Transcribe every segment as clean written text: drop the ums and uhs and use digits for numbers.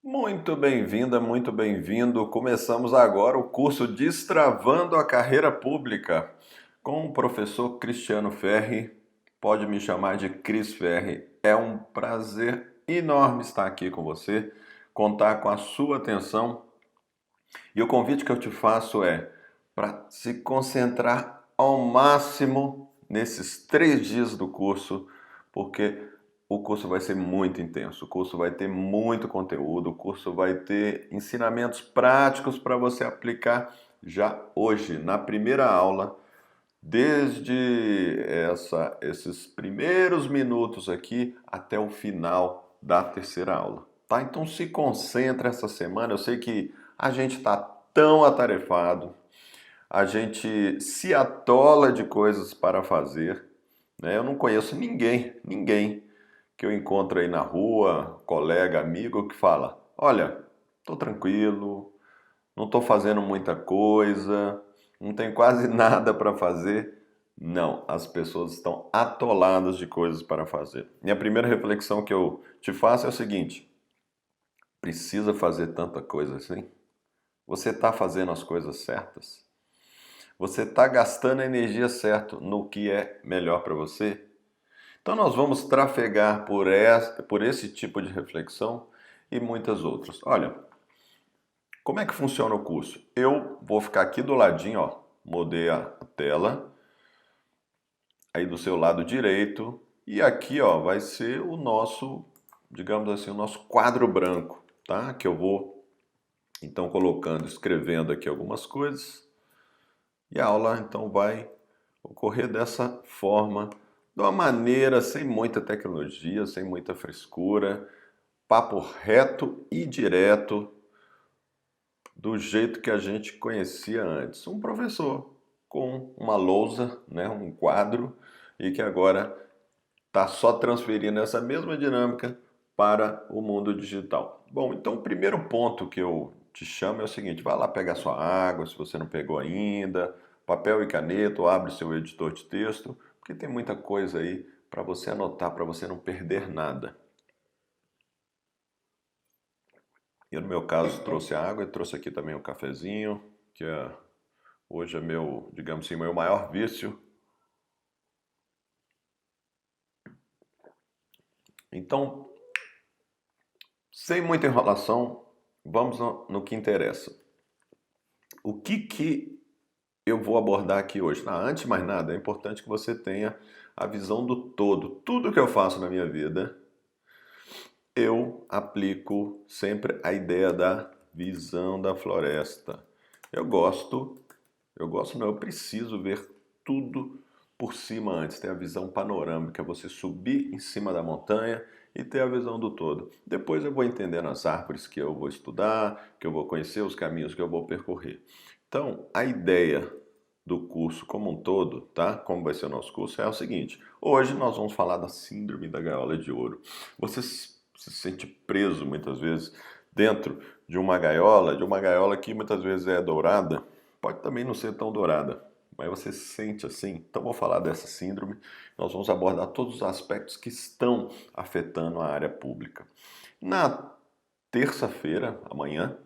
Muito bem-vinda, muito bem-vindo. Começamos agora o curso Destravando a Carreira Pública com o professor Cristiano Ferri. Pode me chamar de Cris Ferri. É um prazer enorme estar aqui com você, contar com a sua atenção. E o convite que eu te faço é para se concentrar ao máximo nesses 3 dias do curso, porque o curso vai ser muito intenso, o curso vai ter muito conteúdo, o curso vai ter ensinamentos práticos para você aplicar já hoje, na primeira aula, desde esses primeiros minutos aqui até o final da terceira aula, tá? Então se concentra essa semana, eu sei que a gente está tão atarefado, a gente se atola de coisas para fazer, né? Eu não conheço ninguém que eu encontro aí na rua, colega, amigo, que fala: olha, tô tranquilo, não tô fazendo muita coisa, não tem quase nada para fazer. Não, as pessoas estão atoladas de coisas para fazer. E a primeira reflexão que eu te faço é o seguinte: precisa fazer tanta coisa assim? Você está fazendo as coisas certas? Você está gastando a energia certa no que é melhor para você? Então nós vamos trafegar por esse tipo de reflexão e muitas outras. Olha, como é que funciona o curso? Eu vou ficar aqui do ladinho, ó, mudei a tela, aí do seu lado direito, e aqui, ó, vai ser o nosso, digamos assim, o nosso quadro branco, tá? Que eu vou então colocando, escrevendo aqui algumas coisas, e a aula então vai ocorrer dessa forma, de uma maneira sem muita tecnologia, sem muita frescura, papo reto e direto, do jeito que a gente conhecia antes. Um professor com uma lousa, né, um quadro, e que agora está só transferindo essa mesma dinâmica para o mundo digital. Bom, então o primeiro ponto que eu te chamo é o seguinte: vai lá pegar sua água, se você não pegou ainda, papel e caneta, ou abre seu editor de texto, porque tem muita coisa aí para você anotar, para você não perder nada. Eu, no meu caso, trouxe a água e trouxe aqui também o cafezinho, hoje é meu, digamos assim, meu maior vício. Então, sem muita enrolação, vamos no que interessa. O que eu vou abordar aqui hoje? Antes de mais nada, é importante que você tenha a visão do todo. Tudo que eu faço na minha vida, eu aplico sempre a ideia da visão da floresta. Eu preciso ver tudo por cima antes, ter a visão panorâmica, você subir em cima da montanha e ter a visão do todo. Depois eu vou entendendo as árvores que eu vou estudar, que eu vou conhecer, os caminhos que eu vou percorrer. Então, a ideia do curso como um todo, tá? Como vai ser o nosso curso, é o seguinte: hoje nós vamos falar da síndrome da gaiola de ouro. Você se sente preso muitas vezes dentro de uma gaiola que muitas vezes é dourada, pode também não ser tão dourada, mas você se sente assim. Então vou falar dessa síndrome, nós vamos abordar todos os aspectos que estão afetando a área pública. Na terça-feira, amanhã,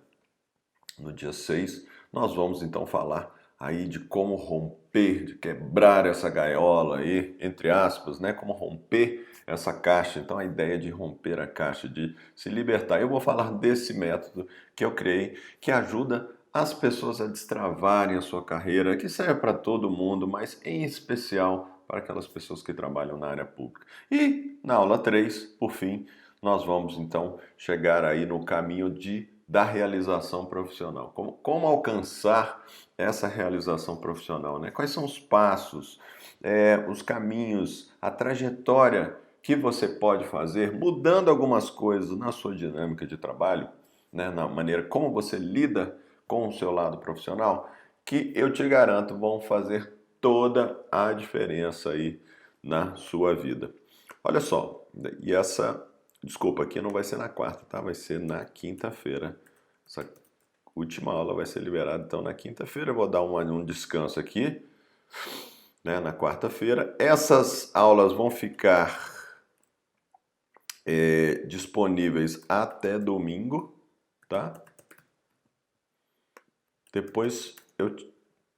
no dia 6, nós vamos então falar aí de como romper, de quebrar essa gaiola aí, entre aspas, né? Como romper essa caixa. Então a ideia de romper a caixa, de se libertar. Eu vou falar desse método que eu criei, que ajuda as pessoas a destravarem a sua carreira, que serve para todo mundo, mas em especial para aquelas pessoas que trabalham na área pública. E na aula 3, por fim, nós vamos então chegar aí no caminho da realização profissional. Como alcançar essa realização profissional, né? Quais são os passos, os caminhos, a trajetória que você pode fazer, mudando algumas coisas na sua dinâmica de trabalho, né? Na maneira como você lida com o seu lado profissional, que eu te garanto vão fazer toda a diferença aí na sua vida. Olha só, e desculpa, aqui não vai ser na quarta, tá? Vai ser na quinta-feira. Essa última aula vai ser liberada então na quinta-feira. Eu vou dar um descanso aqui, né? Na quarta-feira. Essas aulas vão ficar disponíveis até domingo, tá? Depois eu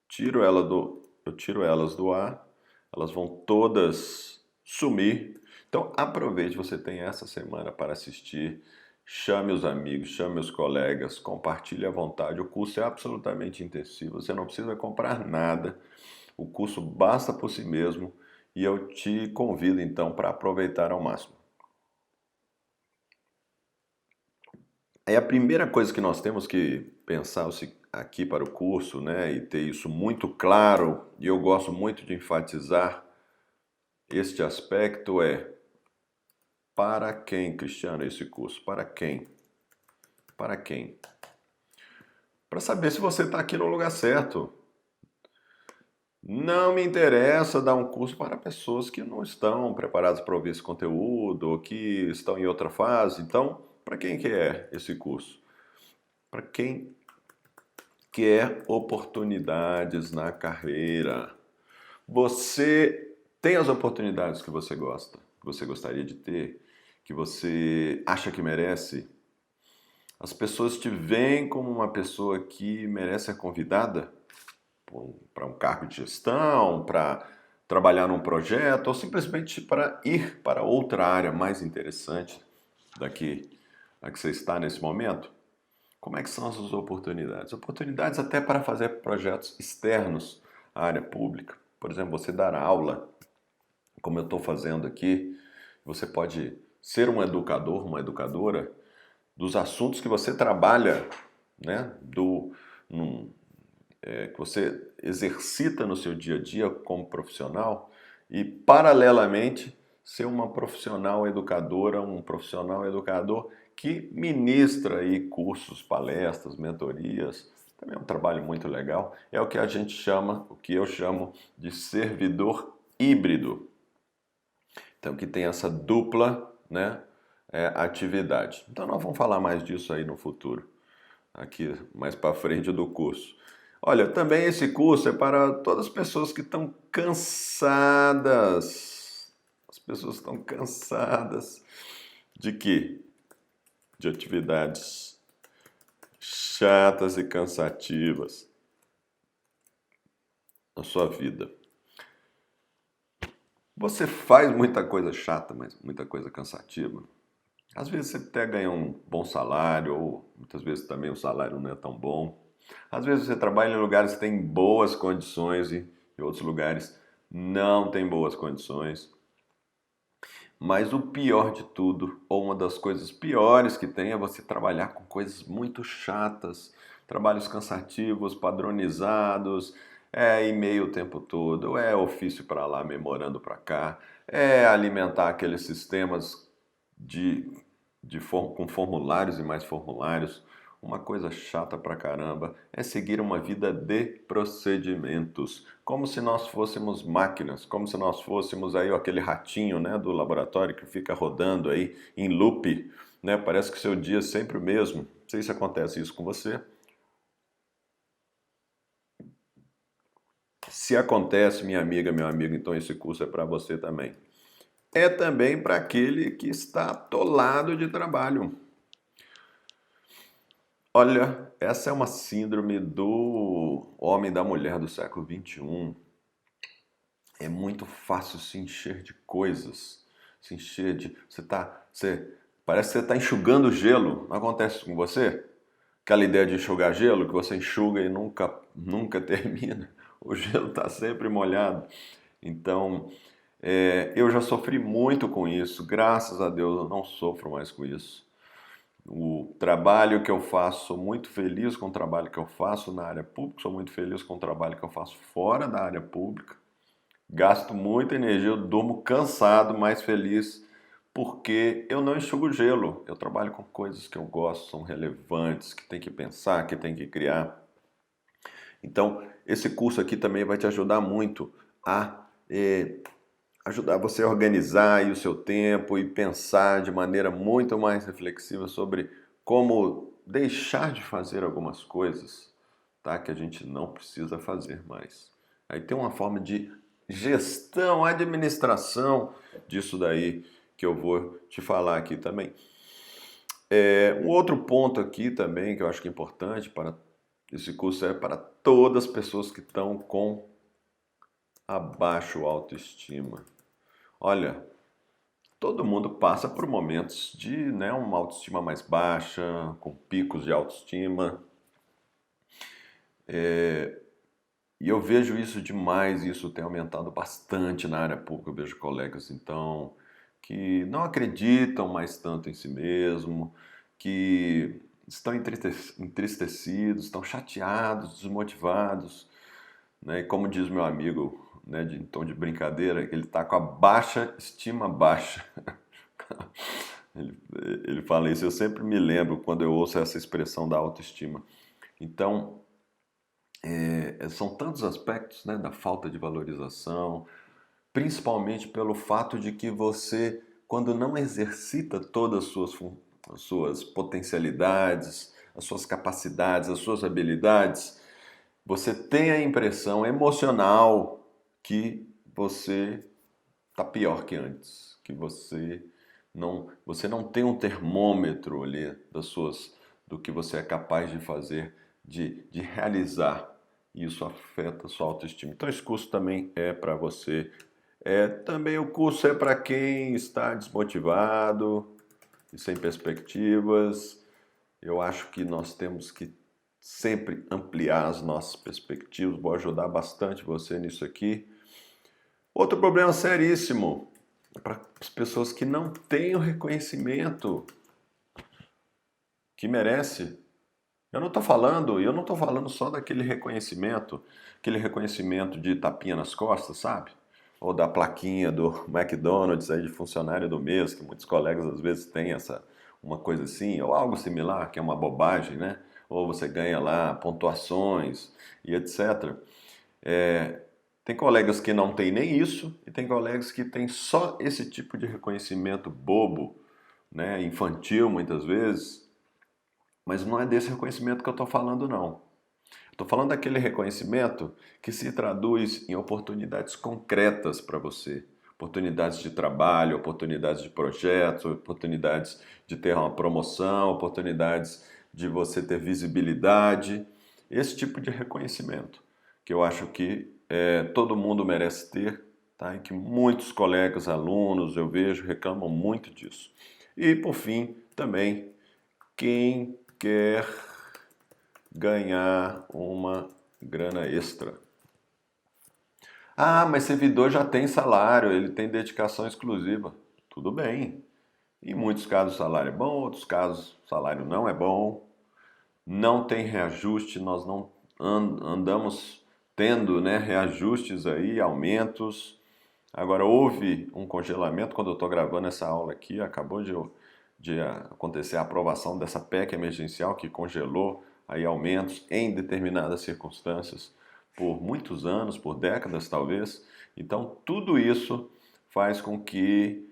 tiro elas do ar, elas vão todas sumir. Então aproveite, você tem essa semana para assistir. Chame os amigos, chame os colegas, compartilhe à vontade. O curso é absolutamente intensivo, você não precisa comprar nada. O curso basta por si mesmo e eu te convido então para aproveitar ao máximo. Aí a primeira coisa que nós temos que pensar aqui para o curso, né, e ter isso muito claro, e eu gosto muito de enfatizar este aspecto é: para quem, Cristiano, esse curso? Para quem? Para quem? Para saber se você está aqui no lugar certo. Não me interessa dar um curso para pessoas que não estão preparadas para ouvir esse conteúdo ou que estão em outra fase. Então, para quem que é esse curso? Para quem quer oportunidades na carreira. Você tem as oportunidades que você gosta, que você gostaria de ter, que você acha que merece? As pessoas te veem como uma pessoa que merece ser convidada para um cargo de gestão, para trabalhar num projeto ou simplesmente para ir para outra área mais interessante daqui a que você está nesse momento? Como é que são as suas oportunidades? Oportunidades até para fazer projetos externos à área pública. Por exemplo, você dar aula, como eu estou fazendo aqui. Você pode ser um educador, uma educadora dos assuntos que você trabalha, né? Que você exercita no seu dia a dia como profissional e, paralelamente, ser uma profissional educadora, um profissional educador que ministra aí cursos, palestras, mentorias. Também é um trabalho muito legal. É o que a gente chama, o que eu chamo de servidor híbrido. Então, que tem essa dupla, né, atividade. Então, nós vamos falar mais disso aí no futuro, aqui mais para frente do curso. Olha, também esse curso é para todas as pessoas que estão cansadas. As pessoas estão cansadas de quê? De atividades chatas e cansativas na sua vida. Você faz muita coisa chata, mas muita coisa cansativa. Às vezes você até ganha um bom salário, ou muitas vezes também o salário não é tão bom. Às vezes você trabalha em lugares que têm boas condições e em outros lugares não tem boas condições. Mas o pior de tudo, ou uma das coisas piores que tem, é você trabalhar com coisas muito chatas, trabalhos cansativos, padronizados, é e-mail o tempo todo, é ofício para lá, memorando para cá, é alimentar aqueles sistemas com formulários e mais formulários. Uma coisa chata pra caramba é seguir uma vida de procedimentos, como se nós fôssemos máquinas, como se nós fôssemos aí aquele ratinho, né, do laboratório que fica rodando aí em loop, né? Parece que o seu dia é sempre o mesmo. Não sei se acontece isso com você. Se acontece, minha amiga, meu amigo, então esse curso é para você também. É também para aquele que está atolado de trabalho. Olha, essa é uma síndrome do homem e da mulher do século XXI. É muito fácil se encher de coisas, se encher de... parece que você está enxugando gelo. Não acontece isso com você? Aquela ideia de enxugar gelo, que você enxuga e nunca termina. O gelo está sempre molhado. Então, eu já sofri muito com isso. Graças a Deus eu não sofro mais com isso. O trabalho que eu faço, sou muito feliz com o trabalho que eu faço na área pública, sou muito feliz com o trabalho que eu faço fora da área pública. Gasto muita energia, eu durmo cansado, mas feliz, porque eu não enxugo gelo. Eu trabalho com coisas que eu gosto, são relevantes, que tem que pensar, que tem que criar. Então, esse curso aqui também vai te ajudar muito a ajudar você a organizar aí o seu tempo e pensar de maneira muito mais reflexiva sobre como deixar de fazer algumas coisas, tá? Que a gente não precisa fazer mais. Aí tem uma forma de gestão, administração disso daí que eu vou te falar aqui também. Um outro ponto aqui também que eu acho que é importante para esse curso é para todas as pessoas que estão com abaixo autoestima. Olha, todo mundo passa por momentos de, né, uma autoestima mais baixa, com picos de autoestima. E eu vejo isso demais, e isso tem aumentado bastante na área pública. Eu vejo colegas, então, que não acreditam mais tanto em si mesmo, que estão entristecidos, estão chateados, desmotivados, né? E como diz meu amigo, né, em tom de brincadeira, ele está com a baixa estima baixa. Ele, ele fala isso, eu sempre me lembro quando eu ouço essa expressão da autoestima. Então, são tantos aspectos, né, da falta de valorização, principalmente pelo fato de que você, quando não exercita todas as suas potencialidades, as suas capacidades, as suas habilidades, você tem a impressão emocional que você está pior que antes, que você não tem um termômetro ali do que você é capaz de fazer, de realizar. E isso afeta a sua autoestima. Então esse curso também é para você. Também o curso é para quem está desmotivado e sem perspectivas. Eu acho que nós temos que sempre ampliar as nossas perspectivas. Vou ajudar bastante você nisso aqui. Outro problema seríssimo é para as pessoas que não têm o reconhecimento que merece. Eu não estou falando só aquele reconhecimento de tapinha nas costas, sabe? Ou da plaquinha do McDonald's aí de funcionário do mês, que muitos colegas às vezes têm uma coisa assim, ou algo similar, que é uma bobagem, né? Ou você ganha lá pontuações e etc. Tem colegas que não têm nem isso e tem colegas que têm só esse tipo de reconhecimento bobo, né? Infantil muitas vezes, mas não é desse reconhecimento que eu estou falando, não. Estou falando daquele reconhecimento que se traduz em oportunidades concretas para você. Oportunidades de trabalho, oportunidades de projetos, oportunidades de ter uma promoção, oportunidades de você ter visibilidade. Esse tipo de reconhecimento que eu acho que todo mundo merece ter, tá? E que muitos colegas, alunos, eu vejo, reclamam muito disso. E, por fim, também, quem quer ganhar uma grana extra. Ah, mas servidor já tem salário, ele tem dedicação exclusiva. Tudo bem. Em muitos casos o salário é bom, outros casos o salário não é bom. Não tem reajuste, nós não andamos tendo, né, reajustes aí, aumentos. Agora houve um congelamento quando eu estou gravando essa aula aqui, acabou de acontecer a aprovação dessa PEC emergencial que congelou aí aumentos em determinadas circunstâncias por muitos anos, por décadas talvez. Então tudo isso faz com que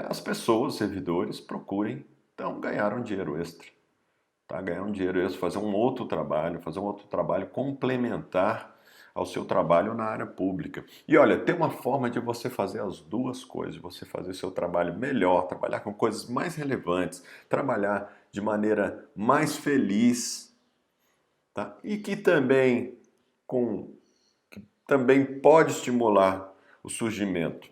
as pessoas, os servidores, procurem então ganhar um dinheiro extra, tá? Ganhar um dinheiro extra, fazer um outro trabalho complementar ao seu trabalho na área pública. E olha, tem uma forma de você fazer as duas coisas, de você fazer seu trabalho melhor, trabalhar com coisas mais relevantes, trabalhar de maneira mais feliz, tá? E que também pode estimular o surgimento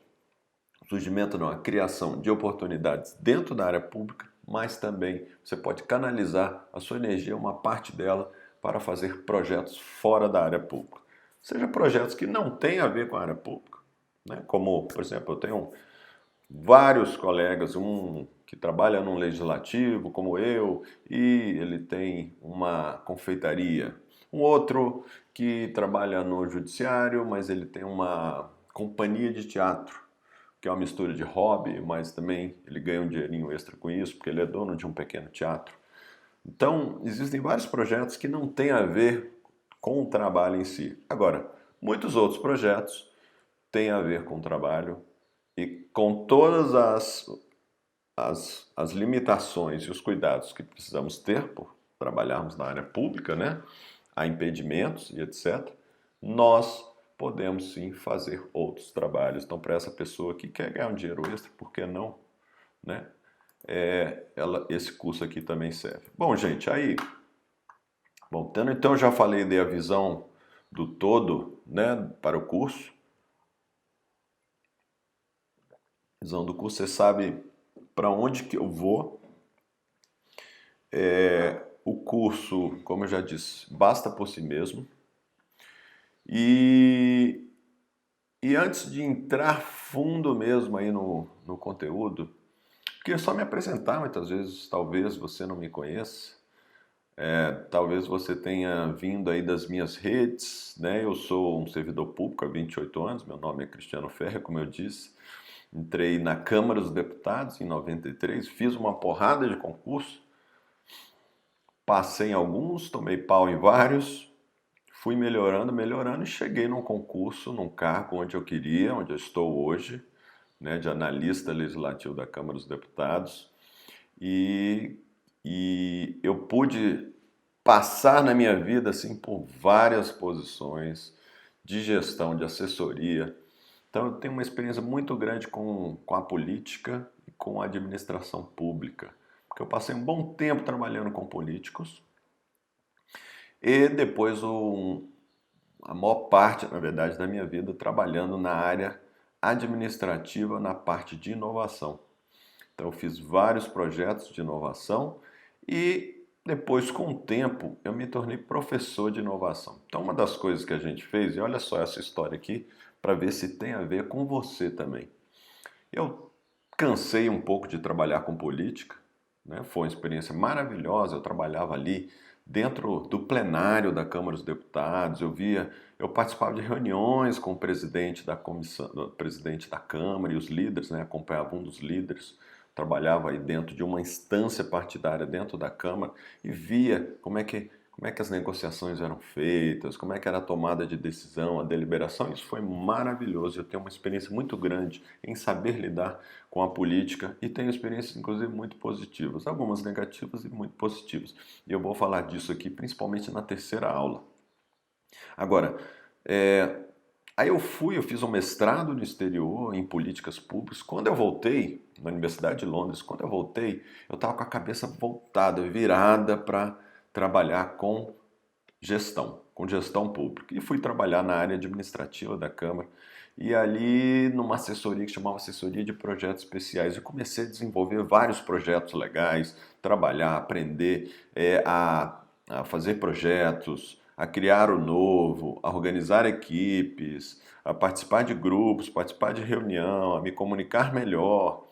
não, a criação de oportunidades dentro da área pública, mas também você pode canalizar a sua energia, uma parte dela, para fazer projetos fora da área pública. Seja projetos que não têm a ver com a área pública, né? Como, por exemplo, eu tenho vários colegas, um que trabalha no legislativo, como eu, e ele tem uma confeitaria. Um outro que trabalha no judiciário, mas ele tem uma companhia de teatro, que é uma mistura de hobby, mas também ele ganha um dinheirinho extra com isso, porque ele é dono de um pequeno teatro. Então, existem vários projetos que não têm a ver com o trabalho em si. Agora, muitos outros projetos têm a ver com o trabalho e com todas as limitações e os cuidados que precisamos ter por trabalharmos na área pública, né? Há impedimentos e etc. Nós podemos sim fazer outros trabalhos. Então, para essa pessoa que quer ganhar um dinheiro extra, por que não, né? esse curso aqui também serve. Bom, gente, aí, voltando, então eu já falei, dei a visão do todo, né, para o curso. Visão do curso, você sabe para onde que eu vou. O curso, como eu já disse, basta por si mesmo. E, e antes de entrar fundo mesmo aí no conteúdo, queria só me apresentar, muitas vezes talvez você não me conheça, talvez você tenha vindo aí das minhas redes, né? Eu sou um servidor público há 28 anos, meu nome é Cristiano Ferre, como eu disse. Entrei na Câmara dos Deputados em 93, fiz uma porrada de concursos, passei em alguns, tomei pau em vários, fui melhorando, melhorando e cheguei num concurso, num cargo onde eu queria, onde eu estou hoje, né, de analista legislativo da Câmara dos Deputados. E, e eu pude passar na minha vida assim por várias posições de gestão, de assessoria. Então eu tenho uma experiência muito grande com a política e com a administração pública, porque eu passei um bom tempo trabalhando com políticos e depois a maior parte, na verdade, da minha vida trabalhando na área administrativa, na parte de inovação. Então eu fiz vários projetos de inovação e depois, com o tempo, eu me tornei professor de inovação. Então uma das coisas que a gente fez, e olha só essa história aqui, para ver se tem a ver com você também. Eu cansei um pouco de trabalhar com política, né? Foi uma experiência maravilhosa. Eu trabalhava ali dentro do plenário da Câmara dos Deputados. Eu participava de reuniões com o presidente da comissão, o presidente da Câmara e os líderes, né? Acompanhava um dos líderes. Trabalhava aí dentro de uma instância partidária dentro da Câmara e via como é que as negociações eram feitas, como é que era a tomada de decisão, a deliberação. Isso foi maravilhoso. Eu tenho uma experiência muito grande em saber lidar com a política e tenho experiências, inclusive, muito positivas, algumas negativas e muito positivas. E eu vou falar disso aqui, principalmente na terceira aula. Agora, aí eu fiz um mestrado no exterior em políticas públicas. Quando eu voltei, na Universidade de Londres, quando eu voltei, eu estava com a cabeça voltada, virada para trabalhar com gestão pública. E fui trabalhar na área administrativa da Câmara. E ali, numa assessoria que chamava Assessoria de Projetos Especiais, eu comecei a desenvolver vários projetos legais, trabalhar, aprender a fazer projetos, a criar o novo, a organizar equipes, a participar de grupos, participar de reunião, a me comunicar melhor,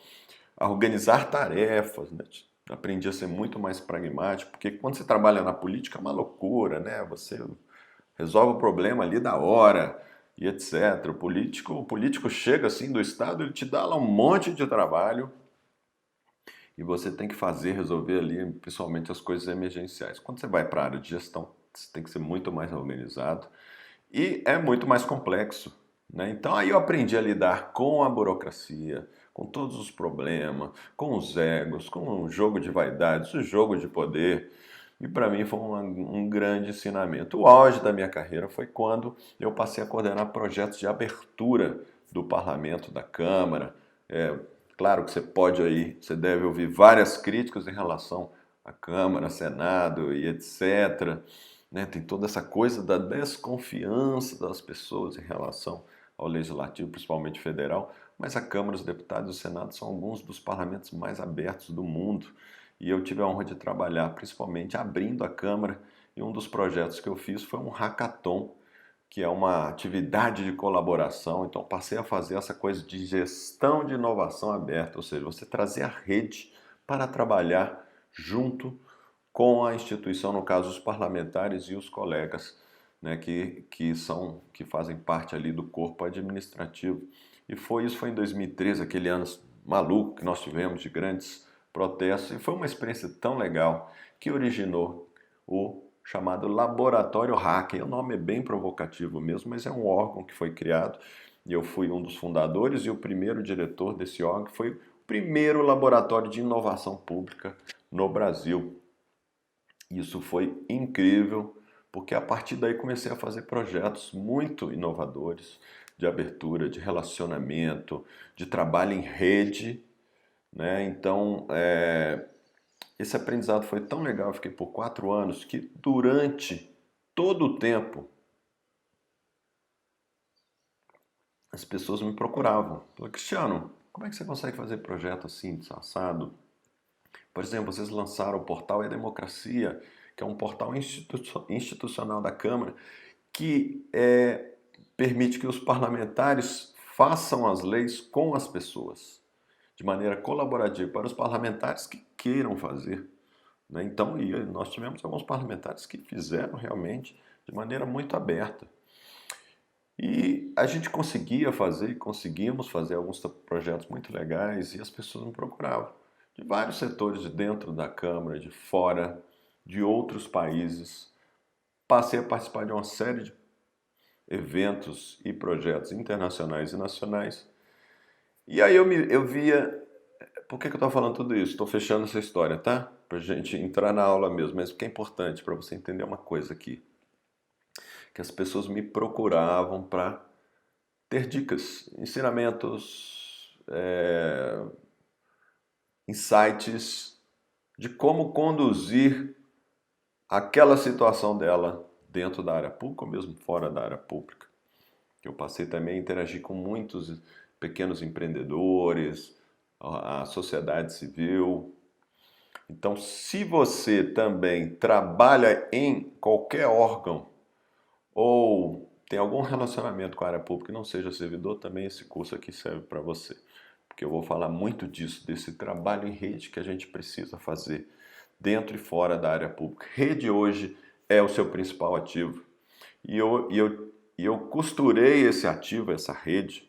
a organizar tarefas, né? Aprendi a ser muito mais pragmático, porque quando você trabalha na política é uma loucura, né? Você resolve o problema ali da hora e etc. O político chega assim do Estado, ele te dá lá um monte de trabalho e você tem que fazer, resolver ali, principalmente as coisas emergenciais. Quando você vai para a área de gestão, você tem que ser muito mais organizado e é muito mais complexo, né? Então aí eu aprendi a lidar com a burocracia, com todos os problemas, com os egos, com o jogo de vaidades, o jogo de poder. E para mim foi um grande ensinamento. O auge da minha carreira foi quando eu passei a coordenar projetos de abertura do parlamento, da Câmara. Claro que você deve ouvir várias críticas em relação à Câmara, Senado e etc. Né? Tem toda essa coisa da desconfiança das pessoas em relação ao Legislativo, principalmente federal, mas a Câmara, os deputados e o Senado são alguns dos parlamentos mais abertos do mundo. E eu tive a honra de trabalhar principalmente abrindo a Câmara, e um dos projetos que eu fiz foi um hackathon, que é uma atividade de colaboração. Então passei a fazer essa coisa de gestão de inovação aberta, ou seja, você trazer a rede para trabalhar junto com a instituição, no caso os parlamentares e os colegas, né, que fazem parte ali do corpo administrativo. E isso foi em 2013, aquele ano maluco que nós tivemos de grandes protestos, e foi uma experiência tão legal que originou o chamado Laboratório Hacker. O nome é bem provocativo mesmo, mas é um órgão que foi criado e eu fui um dos fundadores e o primeiro diretor desse órgão. Foi o primeiro laboratório de inovação pública no Brasil. Isso foi incrível, porque a partir daí comecei a fazer projetos muito inovadores de abertura, de relacionamento, de trabalho em rede, né? Então, esse aprendizado foi tão legal, eu fiquei por 4 anos, que durante todo o tempo as pessoas me procuravam. Falaram, Cristiano, como é que você consegue fazer projeto assim, assado? Por exemplo, vocês lançaram o portal É Democracia, que é um portal institucional da Câmara, que permite que os parlamentares façam as leis com as pessoas, de maneira colaborativa, para os parlamentares que queiram fazer, né? Então, nós tivemos alguns parlamentares que fizeram realmente de maneira muito aberta. E a gente conseguimos fazer alguns projetos muito legais e as pessoas me procuravam. De vários setores de dentro da Câmara, de fora, de outros países. Passei a participar de uma série de eventos e projetos internacionais e nacionais. E aí eu via... Por que eu estou falando tudo isso? Estou fechando essa história, tá? Para a gente entrar na aula mesmo, mas o que é importante para você entender uma coisa aqui. Que as pessoas me procuravam para ter dicas, ensinamentos, insights de como conduzir aquela situação dela dentro da área pública ou mesmo fora da área pública. Eu passei também a interagir com muitos pequenos empreendedores, a sociedade civil. Então, se você também trabalha em qualquer órgão ou tem algum relacionamento com a área pública e não seja servidor, também esse curso aqui serve para você. Porque eu vou falar muito disso, desse trabalho em rede que a gente precisa fazer dentro e fora da área pública. Rede hoje é o seu principal ativo. E eu costurei esse ativo, essa rede,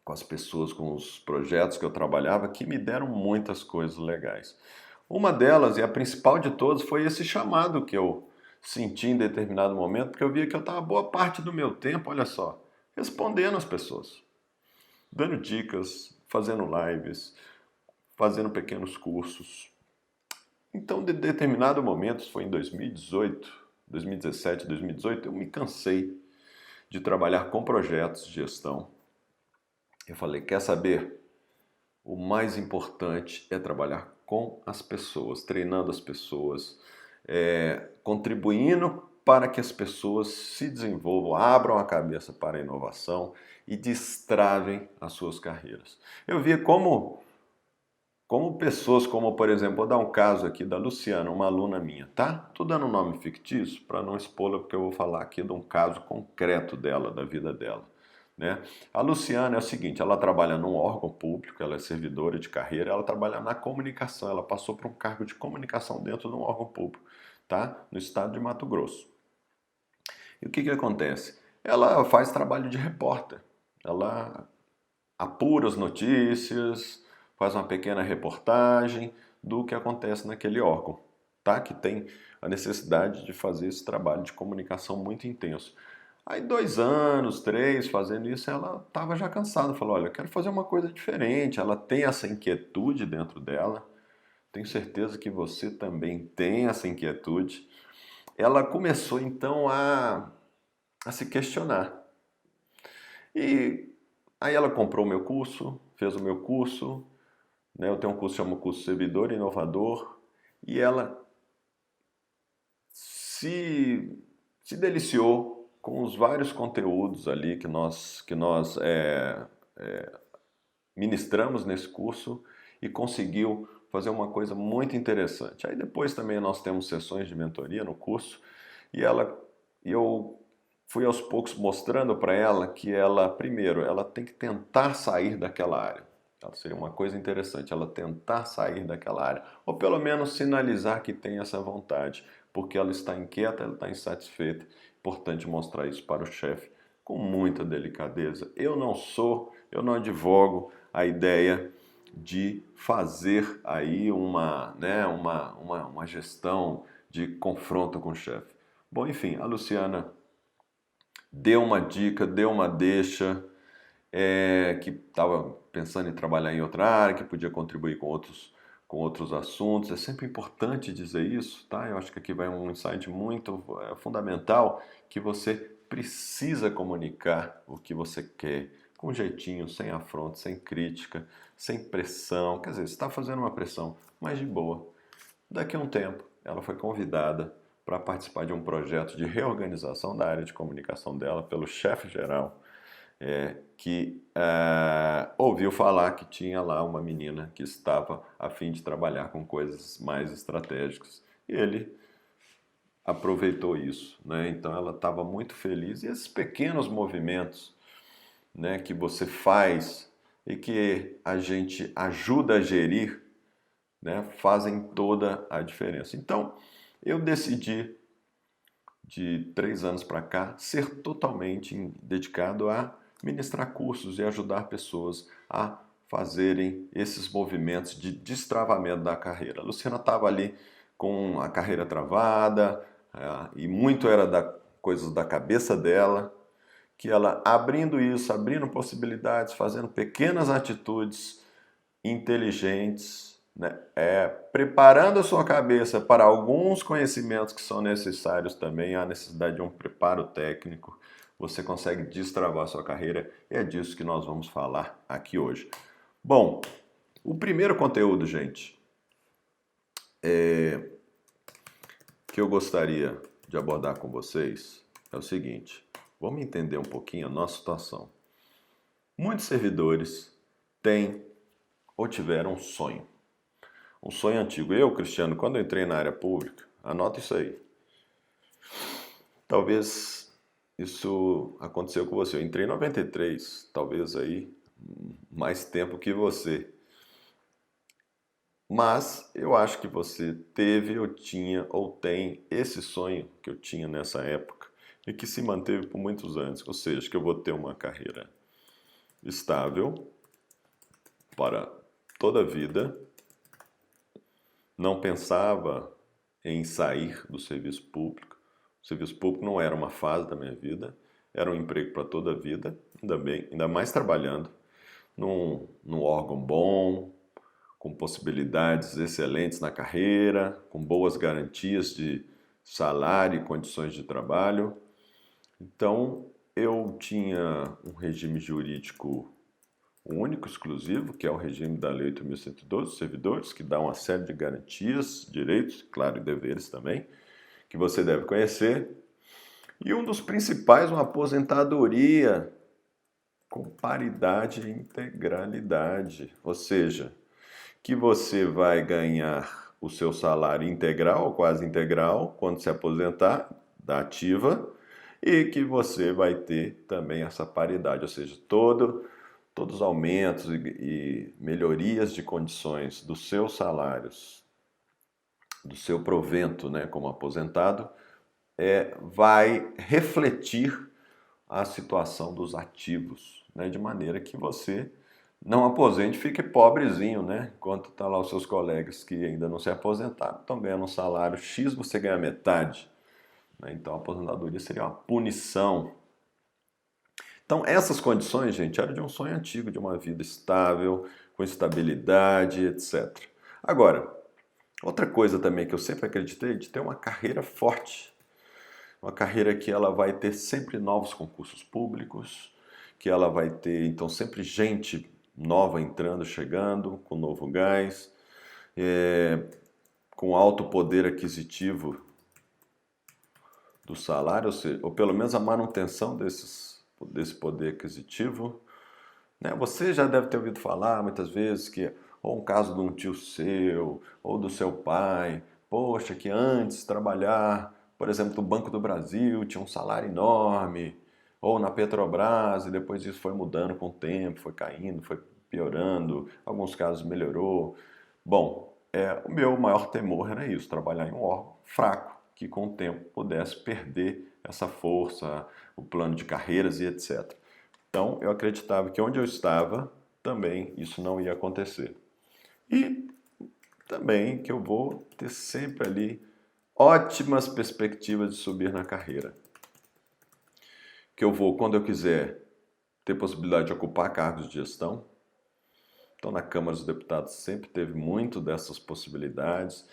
com as pessoas, com os projetos que eu trabalhava, que me deram muitas coisas legais. Uma delas, e a principal de todas, foi esse chamado que eu senti em determinado momento, porque eu via que eu estava boa parte do meu tempo, olha só, respondendo às pessoas, dando dicas, fazendo lives, fazendo pequenos cursos. Então, de determinado momento, isso foi em 2018, 2017, 2018, eu me cansei de trabalhar com projetos de gestão. Eu falei, quer saber? O mais importante é trabalhar com as pessoas, treinando as pessoas, contribuindo para que as pessoas se desenvolvam, abram a cabeça para a inovação e destravem as suas carreiras. Eu via como pessoas, como por exemplo, vou dar um caso aqui da Luciana, uma aluna minha, tá? Tô dando um nome fictício para não expô-la, porque eu vou falar aqui de um caso concreto dela, da vida dela, né? A Luciana é o seguinte, ela trabalha num órgão público, ela é servidora de carreira, ela trabalha na comunicação, ela passou por um cargo de comunicação dentro de um órgão público, tá? No estado de Mato Grosso. E o que acontece? Ela faz trabalho de repórter, ela apura as notícias, faz uma pequena reportagem do que acontece naquele órgão, tá? Que tem a necessidade de fazer esse trabalho de comunicação muito intenso. Aí 2 anos, 3, fazendo isso, ela estava já cansada, falou, olha, eu quero fazer uma coisa diferente, ela tem essa inquietude dentro dela, tenho certeza que você também tem essa inquietude. Ela começou então a se questionar. E aí ela comprou o meu curso, fez o meu curso, né? Eu tenho um curso que chama Curso Servidor Inovador, e ela se deliciou com os vários conteúdos ali que nós ministramos nesse curso e conseguiu fazer uma coisa muito interessante. Aí depois também nós temos sessões de mentoria no curso e eu fui aos poucos mostrando para ela que primeiro, ela tem que tentar sair daquela área. Então, seria uma coisa interessante, ela tentar sair daquela área, ou pelo menos sinalizar que tem essa vontade, porque ela está inquieta, ela está insatisfeita. Importante mostrar isso para o chefe com muita delicadeza. Eu não advogo a ideia de fazer aí uma gestão de confronto com o chefe. Bom, enfim, a Luciana deu uma dica, deu uma deixa, que estava pensando em trabalhar em outra área, que podia contribuir com outros assuntos. É sempre importante dizer isso, tá? Eu acho que aqui vai um insight muito fundamental, que você precisa comunicar o que você quer com jeitinho, sem afronta, sem crítica, sem pressão. Quer dizer, você está fazendo uma pressão, mas de boa. Daqui a um tempo, ela foi convidada para participar de um projeto de reorganização da área de comunicação dela pelo chefe geral, que ouviu falar que tinha lá uma menina que estava a fim de trabalhar com coisas mais estratégicas. E ele aproveitou isso, né? Então ela estava muito feliz. E esses pequenos movimentos, né, que você faz e que a gente ajuda a gerir, né, fazem toda a diferença. Então, eu decidi, de 3 anos para cá, ser totalmente dedicado a ministrar cursos e ajudar pessoas a fazerem esses movimentos de destravamento da carreira. A Luciana estava ali com a carreira travada, e muito era coisas da cabeça dela, que ela abrindo isso, abrindo possibilidades, fazendo pequenas atitudes inteligentes, né? Preparando a sua cabeça para alguns conhecimentos que são necessários também, há necessidade de um preparo técnico, você consegue destravar a sua carreira, e é disso que nós vamos falar aqui hoje. Bom, o primeiro conteúdo, gente, que eu gostaria de abordar com vocês é o seguinte: vamos entender um pouquinho a nossa situação. Muitos servidores têm ou tiveram um sonho antigo. Eu, Cristiano, quando eu entrei na área pública, anota isso aí. Talvez isso aconteceu com você. Eu entrei em 93, talvez aí mais tempo que você. Mas eu acho que você teve, ou tinha, ou tem esse sonho que eu tinha nessa época e que se manteve por muitos anos. Ou seja, que eu vou ter uma carreira estável para toda a vida. Não pensava em sair do serviço público. O serviço público não era uma fase da minha vida, era um emprego para toda a vida, ainda bem, ainda mais trabalhando num órgão bom, com possibilidades excelentes na carreira, com boas garantias de salário e condições de trabalho. Então, eu tinha um regime jurídico único, exclusivo, que é o regime da Lei 8.112 dos servidores, que dá uma série de garantias, direitos, claro, e deveres também, que você deve conhecer. E um dos principais, uma aposentadoria com paridade e integralidade, ou seja, que você vai ganhar o seu salário integral, ou quase integral, quando se aposentar da ativa, e que você vai ter também essa paridade, ou seja, todos os aumentos e melhorias de condições dos seus salários, do seu provento, né, como aposentado, vai refletir a situação dos ativos, né, de maneira que você não aposente e fique pobrezinho, né? Enquanto tá lá os seus colegas que ainda não se aposentaram, estão ganhando um salário X, você ganha metade, né? Então a aposentadoria seria uma punição. Então essas condições, gente, eram de um sonho antigo, de uma vida estável, com estabilidade, etc. Agora, outra coisa também que eu sempre acreditei, de ter uma carreira forte. Uma carreira que ela vai ter sempre novos concursos públicos, que ela vai ter, então, sempre gente nova entrando, chegando, com novo gás, com alto poder aquisitivo do salário, ou pelo menos a manutenção desse poder aquisitivo. Né? Você já deve ter ouvido falar muitas vezes que, ou um caso de um tio seu, ou do seu pai, poxa, que antes trabalhar, por exemplo, no Banco do Brasil, tinha um salário enorme, ou na Petrobras, e depois isso foi mudando com o tempo, foi caindo, foi piorando, alguns casos melhorou. Bom, o meu maior temor era isso, trabalhar em um órgão fraco, que com o tempo pudesse perder essa força, o plano de carreiras e etc. Então, eu acreditava que onde eu estava, também isso não ia acontecer. E também que eu vou ter sempre ali ótimas perspectivas de subir na carreira. Que eu vou, quando eu quiser, ter possibilidade de ocupar cargos de gestão. Então, na Câmara dos Deputados sempre teve muito dessas possibilidades,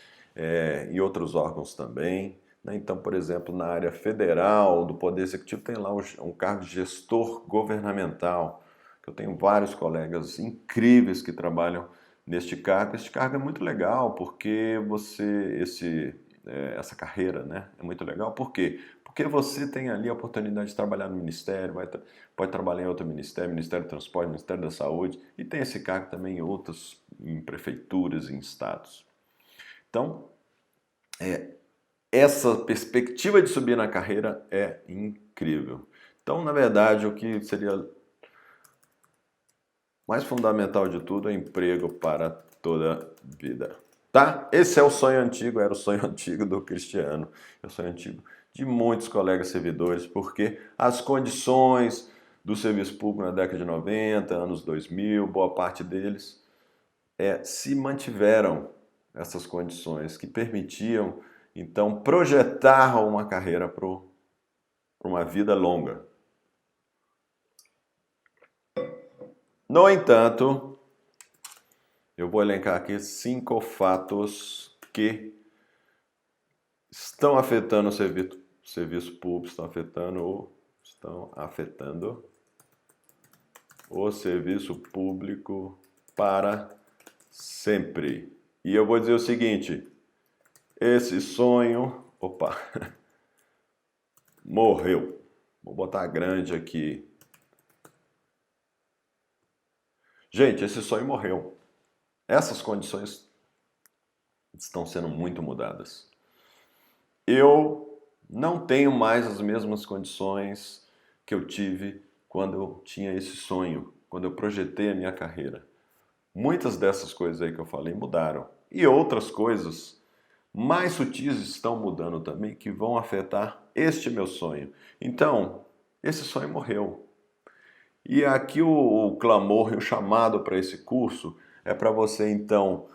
e outros órgãos também. Né? Então, por exemplo, na área federal do Poder Executivo tem lá um cargo de gestor governamental. que eu tenho vários colegas incríveis que trabalham neste cargo. Este cargo é muito legal porque essa carreira, né, é muito legal. Por quê? Porque você tem ali a oportunidade de trabalhar no ministério, pode trabalhar em outro ministério, Ministério do Transporte, Ministério da Saúde, e tem esse cargo também em prefeituras, em estados. Então, essa perspectiva de subir na carreira é incrível. Então, na verdade, o que seria mais fundamental de tudo é emprego para toda a vida. Tá? Esse é o sonho antigo, era o sonho antigo do Cristiano, é o sonho antigo de muitos colegas servidores, porque as condições do serviço público na década de 90, anos 2000, boa parte deles se mantiveram essas condições que permitiam, então, projetar uma carreira para uma vida longa. No entanto, eu vou elencar aqui 5 fatos que estão afetando o serviço público, estão afetando o serviço público para sempre. E eu vou dizer o seguinte, esse sonho, morreu. Vou botar grande aqui. Gente, esse sonho morreu. Essas condições estão sendo muito mudadas. Eu não tenho mais as mesmas condições que eu tive quando eu tinha esse sonho, quando eu projetei a minha carreira. Muitas dessas coisas aí que eu falei mudaram. E outras coisas mais sutis estão mudando também, que vão afetar este meu sonho. Então, esse sonho morreu. E aqui o clamor e o chamado para esse curso é para você, então,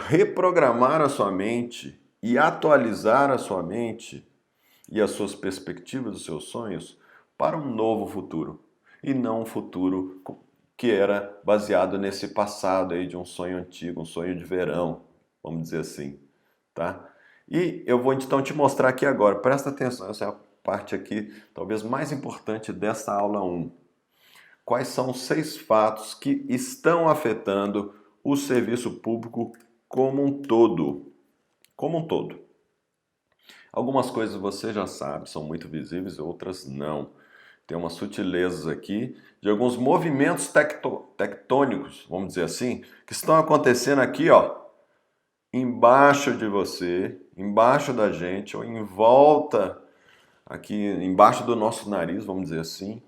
reprogramar a sua mente e atualizar a sua mente e as suas perspectivas, os seus sonhos, para um novo futuro. E não um futuro que era baseado nesse passado aí de um sonho antigo, um sonho de verão, vamos dizer assim, tá? E eu vou então te mostrar aqui agora, presta atenção, essa é a parte aqui talvez mais importante dessa aula 1. Quais são os 6 fatos que estão afetando o serviço público como um todo? Como um todo. Algumas coisas você já sabe, são muito visíveis, outras não. Tem umas sutilezas aqui de alguns movimentos tectônicos, vamos dizer assim, que estão acontecendo aqui, ó, embaixo de você, embaixo da gente, ou em volta, aqui embaixo do nosso nariz, vamos dizer assim,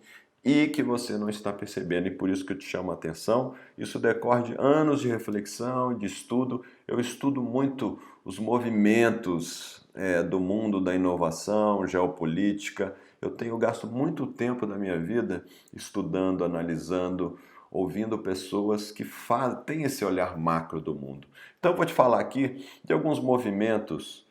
e que você não está percebendo, e por isso que eu te chamo a atenção. Isso decorre de anos de reflexão, de estudo. Eu estudo muito os movimentos do mundo da inovação, geopolítica. Eu tenho gasto muito tempo da minha vida estudando, analisando, ouvindo pessoas que têm esse olhar macro do mundo. Então eu vou te falar aqui de alguns movimentos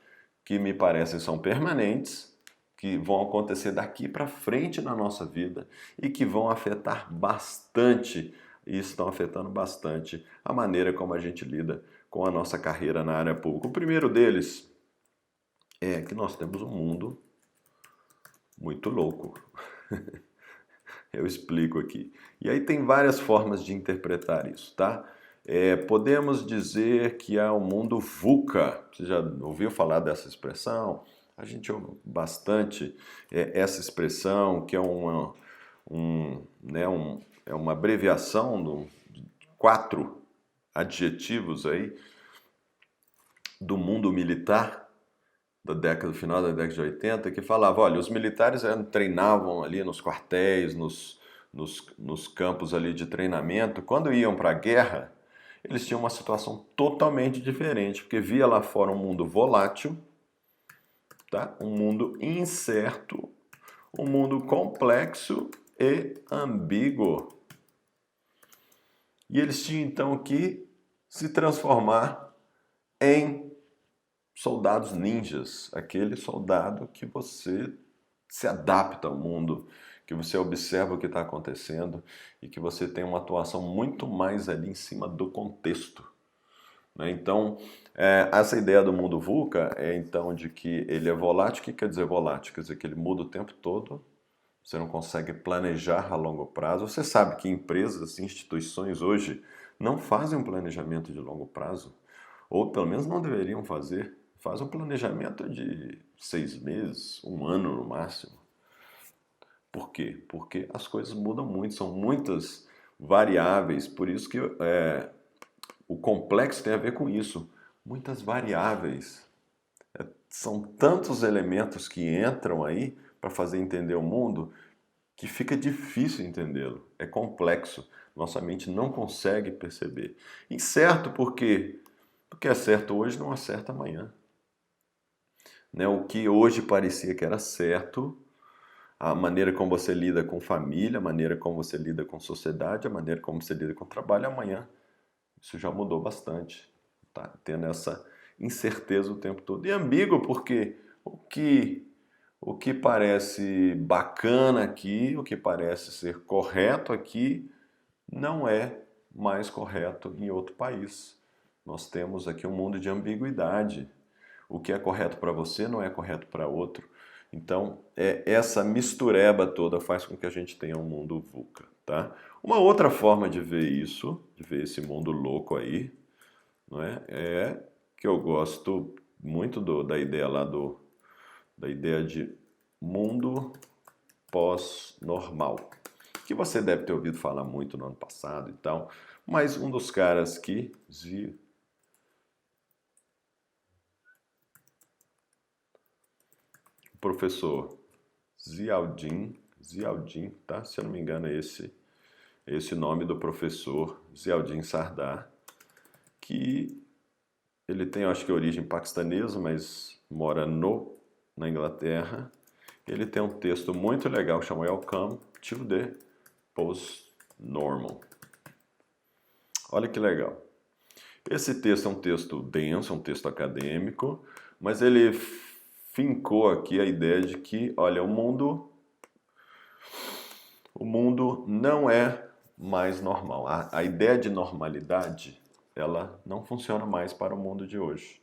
que me parecem são permanentes, que vão acontecer daqui para frente na nossa vida e que vão afetar bastante, e estão afetando bastante, a maneira como a gente lida com a nossa carreira na área pública. O primeiro deles é que nós temos um mundo muito louco. Eu explico aqui. E aí tem várias formas de interpretar isso, tá? Podemos dizer que há um mundo VUCA. Você já ouviu falar dessa expressão? A gente ouve bastante essa expressão, que é é uma abreviação de 4 adjetivos aí do mundo militar do final da década de 80, que falava, olha, os militares treinavam ali nos quartéis, nos campos ali de treinamento. Quando iam para a guerra, eles tinham uma situação totalmente diferente, porque via lá fora um mundo volátil, tá? Um mundo incerto, um mundo complexo e ambíguo. E eles tinham então que se transformar em soldados ninjas, aquele soldado que você se adapta ao mundo, que você observa o que está acontecendo e que você tem uma atuação muito mais ali em cima do contexto. Então, essa ideia do mundo VUCA é então de que ele é volátil. O que quer dizer volátil? Quer dizer que ele muda o tempo todo, você não consegue planejar a longo prazo. Você sabe que empresas, instituições hoje não fazem um planejamento de longo prazo, ou pelo menos não deveriam fazer. Faz um planejamento de 6 meses, um ano no máximo. Por quê? Porque as coisas mudam muito, são muitas variáveis, por isso que o complexo tem a ver com isso. Muitas variáveis. São tantos elementos que entram aí para fazer entender o mundo que fica difícil entendê-lo. É complexo. Nossa mente não consegue perceber. Incerto por quê? Porque é certo hoje não é certo amanhã. Né? O que hoje parecia que era certo, a maneira como você lida com família, a maneira como você lida com sociedade, a maneira como você lida com trabalho, amanhã isso já mudou bastante. Tá tendo essa incerteza o tempo todo. E ambíguo porque o que parece bacana aqui, o que parece ser correto aqui, não é mais correto em outro país. Nós temos aqui um mundo de ambiguidade. O que é correto para você não é correto para outro. Então, essa mistureba toda faz com que a gente tenha um mundo VUCA, tá? Uma outra forma de ver isso, de ver esse mundo louco aí, não é que eu gosto muito da ideia lá da ideia de mundo pós-normal, que você deve ter ouvido falar muito no ano passado e tal, mas um dos caras que o professor Ziauddin, tá? Se eu não me engano é esse nome do professor Ziauddin Sardar, que ele tem, eu acho que origem paquistanesa, mas mora na Inglaterra. Ele tem um texto muito legal chamado Welcome to the Post-Normal. Olha que legal. Esse texto é um texto denso, um texto acadêmico, mas ele fincou aqui a ideia de que, olha, o mundo não é mais normal. A ideia de normalidade, ela não funciona mais para o mundo de hoje.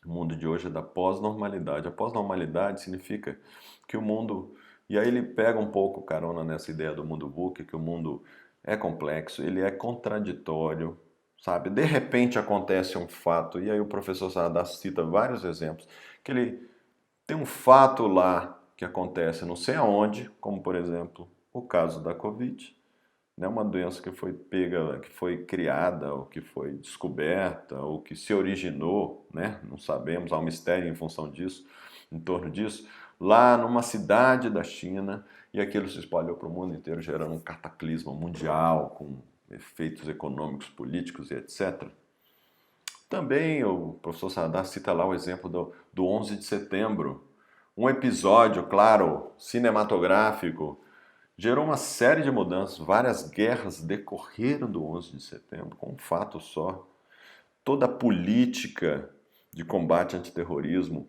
O mundo de hoje é da pós-normalidade. A pós-normalidade significa que o mundo... E aí ele pega um pouco carona nessa ideia do mundo VUCA, que o mundo é complexo, ele é contraditório, sabe? De repente acontece um fato, e aí o professor Sardar cita vários exemplos, que ele tem um fato lá que acontece não sei aonde, como por exemplo o caso da Covid, né? Uma doença que foi pega, que foi criada, ou que foi descoberta, ou que se originou, né? Não sabemos, há um mistério em função disso, em torno disso, lá numa cidade da China, e aquilo se espalhou para o mundo inteiro, gerando um cataclisma mundial, com efeitos econômicos, políticos e etc. Também o professor Sardar cita lá o exemplo do 11 de setembro, um episódio, claro, cinematográfico, gerou uma série de mudanças, várias guerras decorreram do 11 de setembro, com um fato só. Toda a política de combate antiterrorismo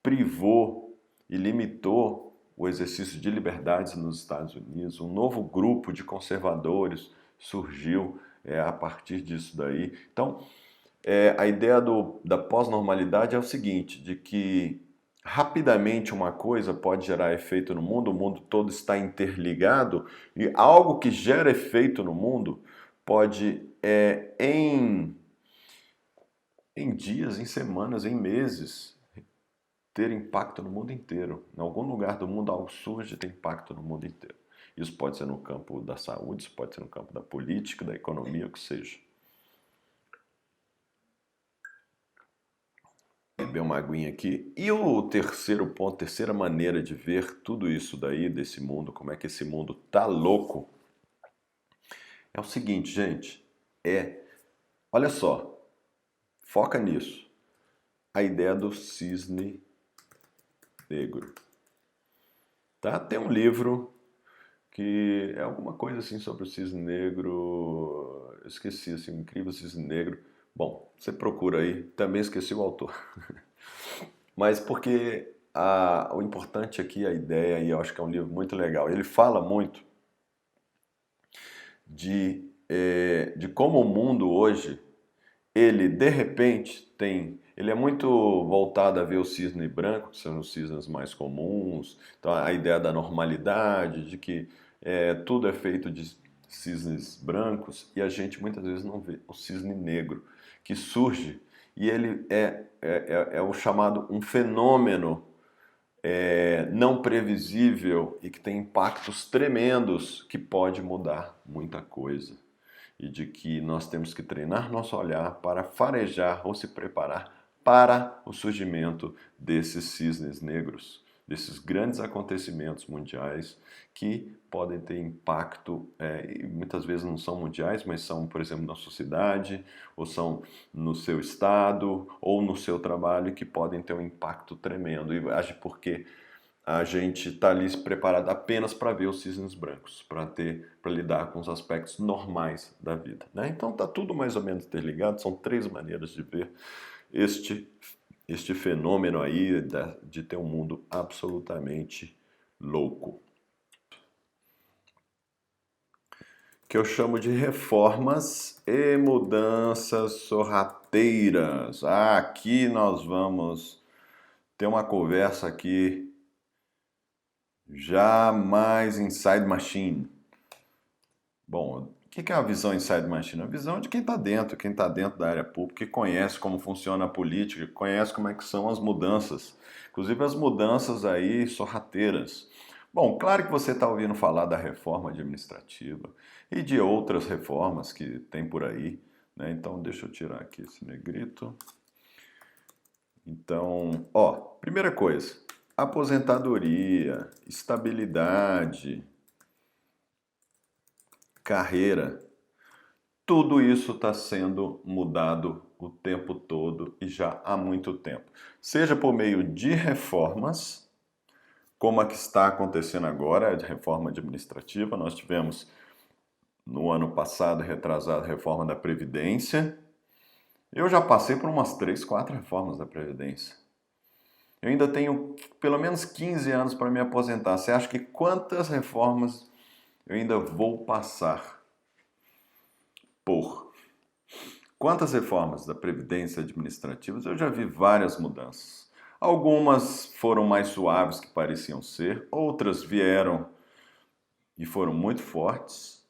privou e limitou o exercício de liberdades nos Estados Unidos. Um novo grupo de conservadores surgiu a partir disso daí. Então, a ideia da pós-normalidade é o seguinte, de que rapidamente uma coisa pode gerar efeito no mundo, o mundo todo está interligado, e algo que gera efeito no mundo pode, em dias, em semanas, em meses, ter impacto no mundo inteiro. Em algum lugar do mundo algo surge e tem impacto no mundo inteiro. Isso pode ser no campo da saúde, isso pode ser no campo da política, da economia, o que seja. Beber uma aguinha aqui. E o terceiro ponto, terceira maneira de ver tudo isso daí, desse mundo, como é que esse mundo tá louco, é o seguinte, gente. Olha só, foca nisso. A ideia do cisne negro. Tá? Tem um livro que é alguma coisa assim sobre o cisne negro. Eu esqueci, assim, o incrível cisne negro. Bom, você procura aí. Também esqueci o autor. Mas porque o importante aqui, a ideia, e eu acho que é um livro muito legal, ele fala muito de como o mundo hoje ele de repente ele é muito voltado a ver o cisne branco, que são os cisnes mais comuns, então a ideia da normalidade, de que tudo é feito de cisnes brancos, e a gente muitas vezes não vê o cisne negro, que surge, e ele é o chamado um fenômeno não previsível e que tem impactos tremendos, que pode mudar muita coisa. E de que nós temos que treinar nosso olhar para farejar ou se preparar para o surgimento desses cisnes negros, desses grandes acontecimentos mundiais que podem ter impacto, e muitas vezes não são mundiais, mas são, por exemplo, na sua cidade, ou são no seu estado, ou no seu trabalho, que podem ter um impacto tremendo. E acho porque a gente está ali preparado apenas para ver os cisnes brancos, para lidar com os aspectos normais da vida, né? Então está tudo mais ou menos interligado, são três maneiras de ver este fenômeno aí de ter um mundo absolutamente louco, que eu chamo de reformas e mudanças sorrateiras. Aqui nós vamos ter uma conversa aqui jamais inside machine. Bom, o que é a visão inside machine? A visão de quem está dentro da área pública, que conhece como funciona a política, conhece como é que são as mudanças, inclusive as mudanças aí sorrateiras. Bom, claro que você está ouvindo falar da reforma administrativa e de outras reformas que tem por aí, né? Então, deixa eu tirar aqui esse negrito. Então, primeira coisa, aposentadoria, estabilidade, carreira, tudo isso está sendo mudado o tempo todo e já há muito tempo. Seja por meio de reformas, como a que está acontecendo agora, a reforma administrativa. Nós tivemos no ano passado, retrasado, a reforma da Previdência. Eu já passei por umas 3, 4 reformas da Previdência. Eu ainda tenho pelo menos 15 anos para me aposentar. Você acha que quantas reformas eu ainda vou passar por? Quantas reformas da Previdência administrativa? Eu já vi várias mudanças. Algumas foram mais suaves que pareciam ser, outras vieram e foram muito fortes,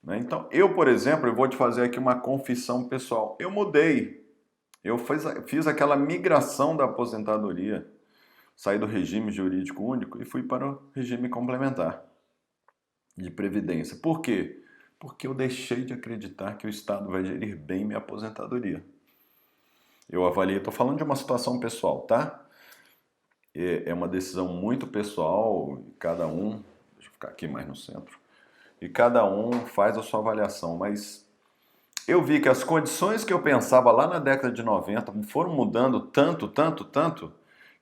né? Então, por exemplo, eu vou te fazer aqui uma confissão pessoal. Eu mudei. Eu fiz aquela migração da aposentadoria. Saí do regime jurídico único e fui para o regime complementar de previdência. Por quê? Porque eu deixei de acreditar que o Estado vai gerir bem minha aposentadoria. Eu avaliei, estou falando de uma situação pessoal, tá? É uma decisão muito pessoal, cada um, deixa eu ficar aqui mais no centro, e cada um faz a sua avaliação, mas eu vi que as condições que eu pensava lá na década de 90 foram mudando tanto,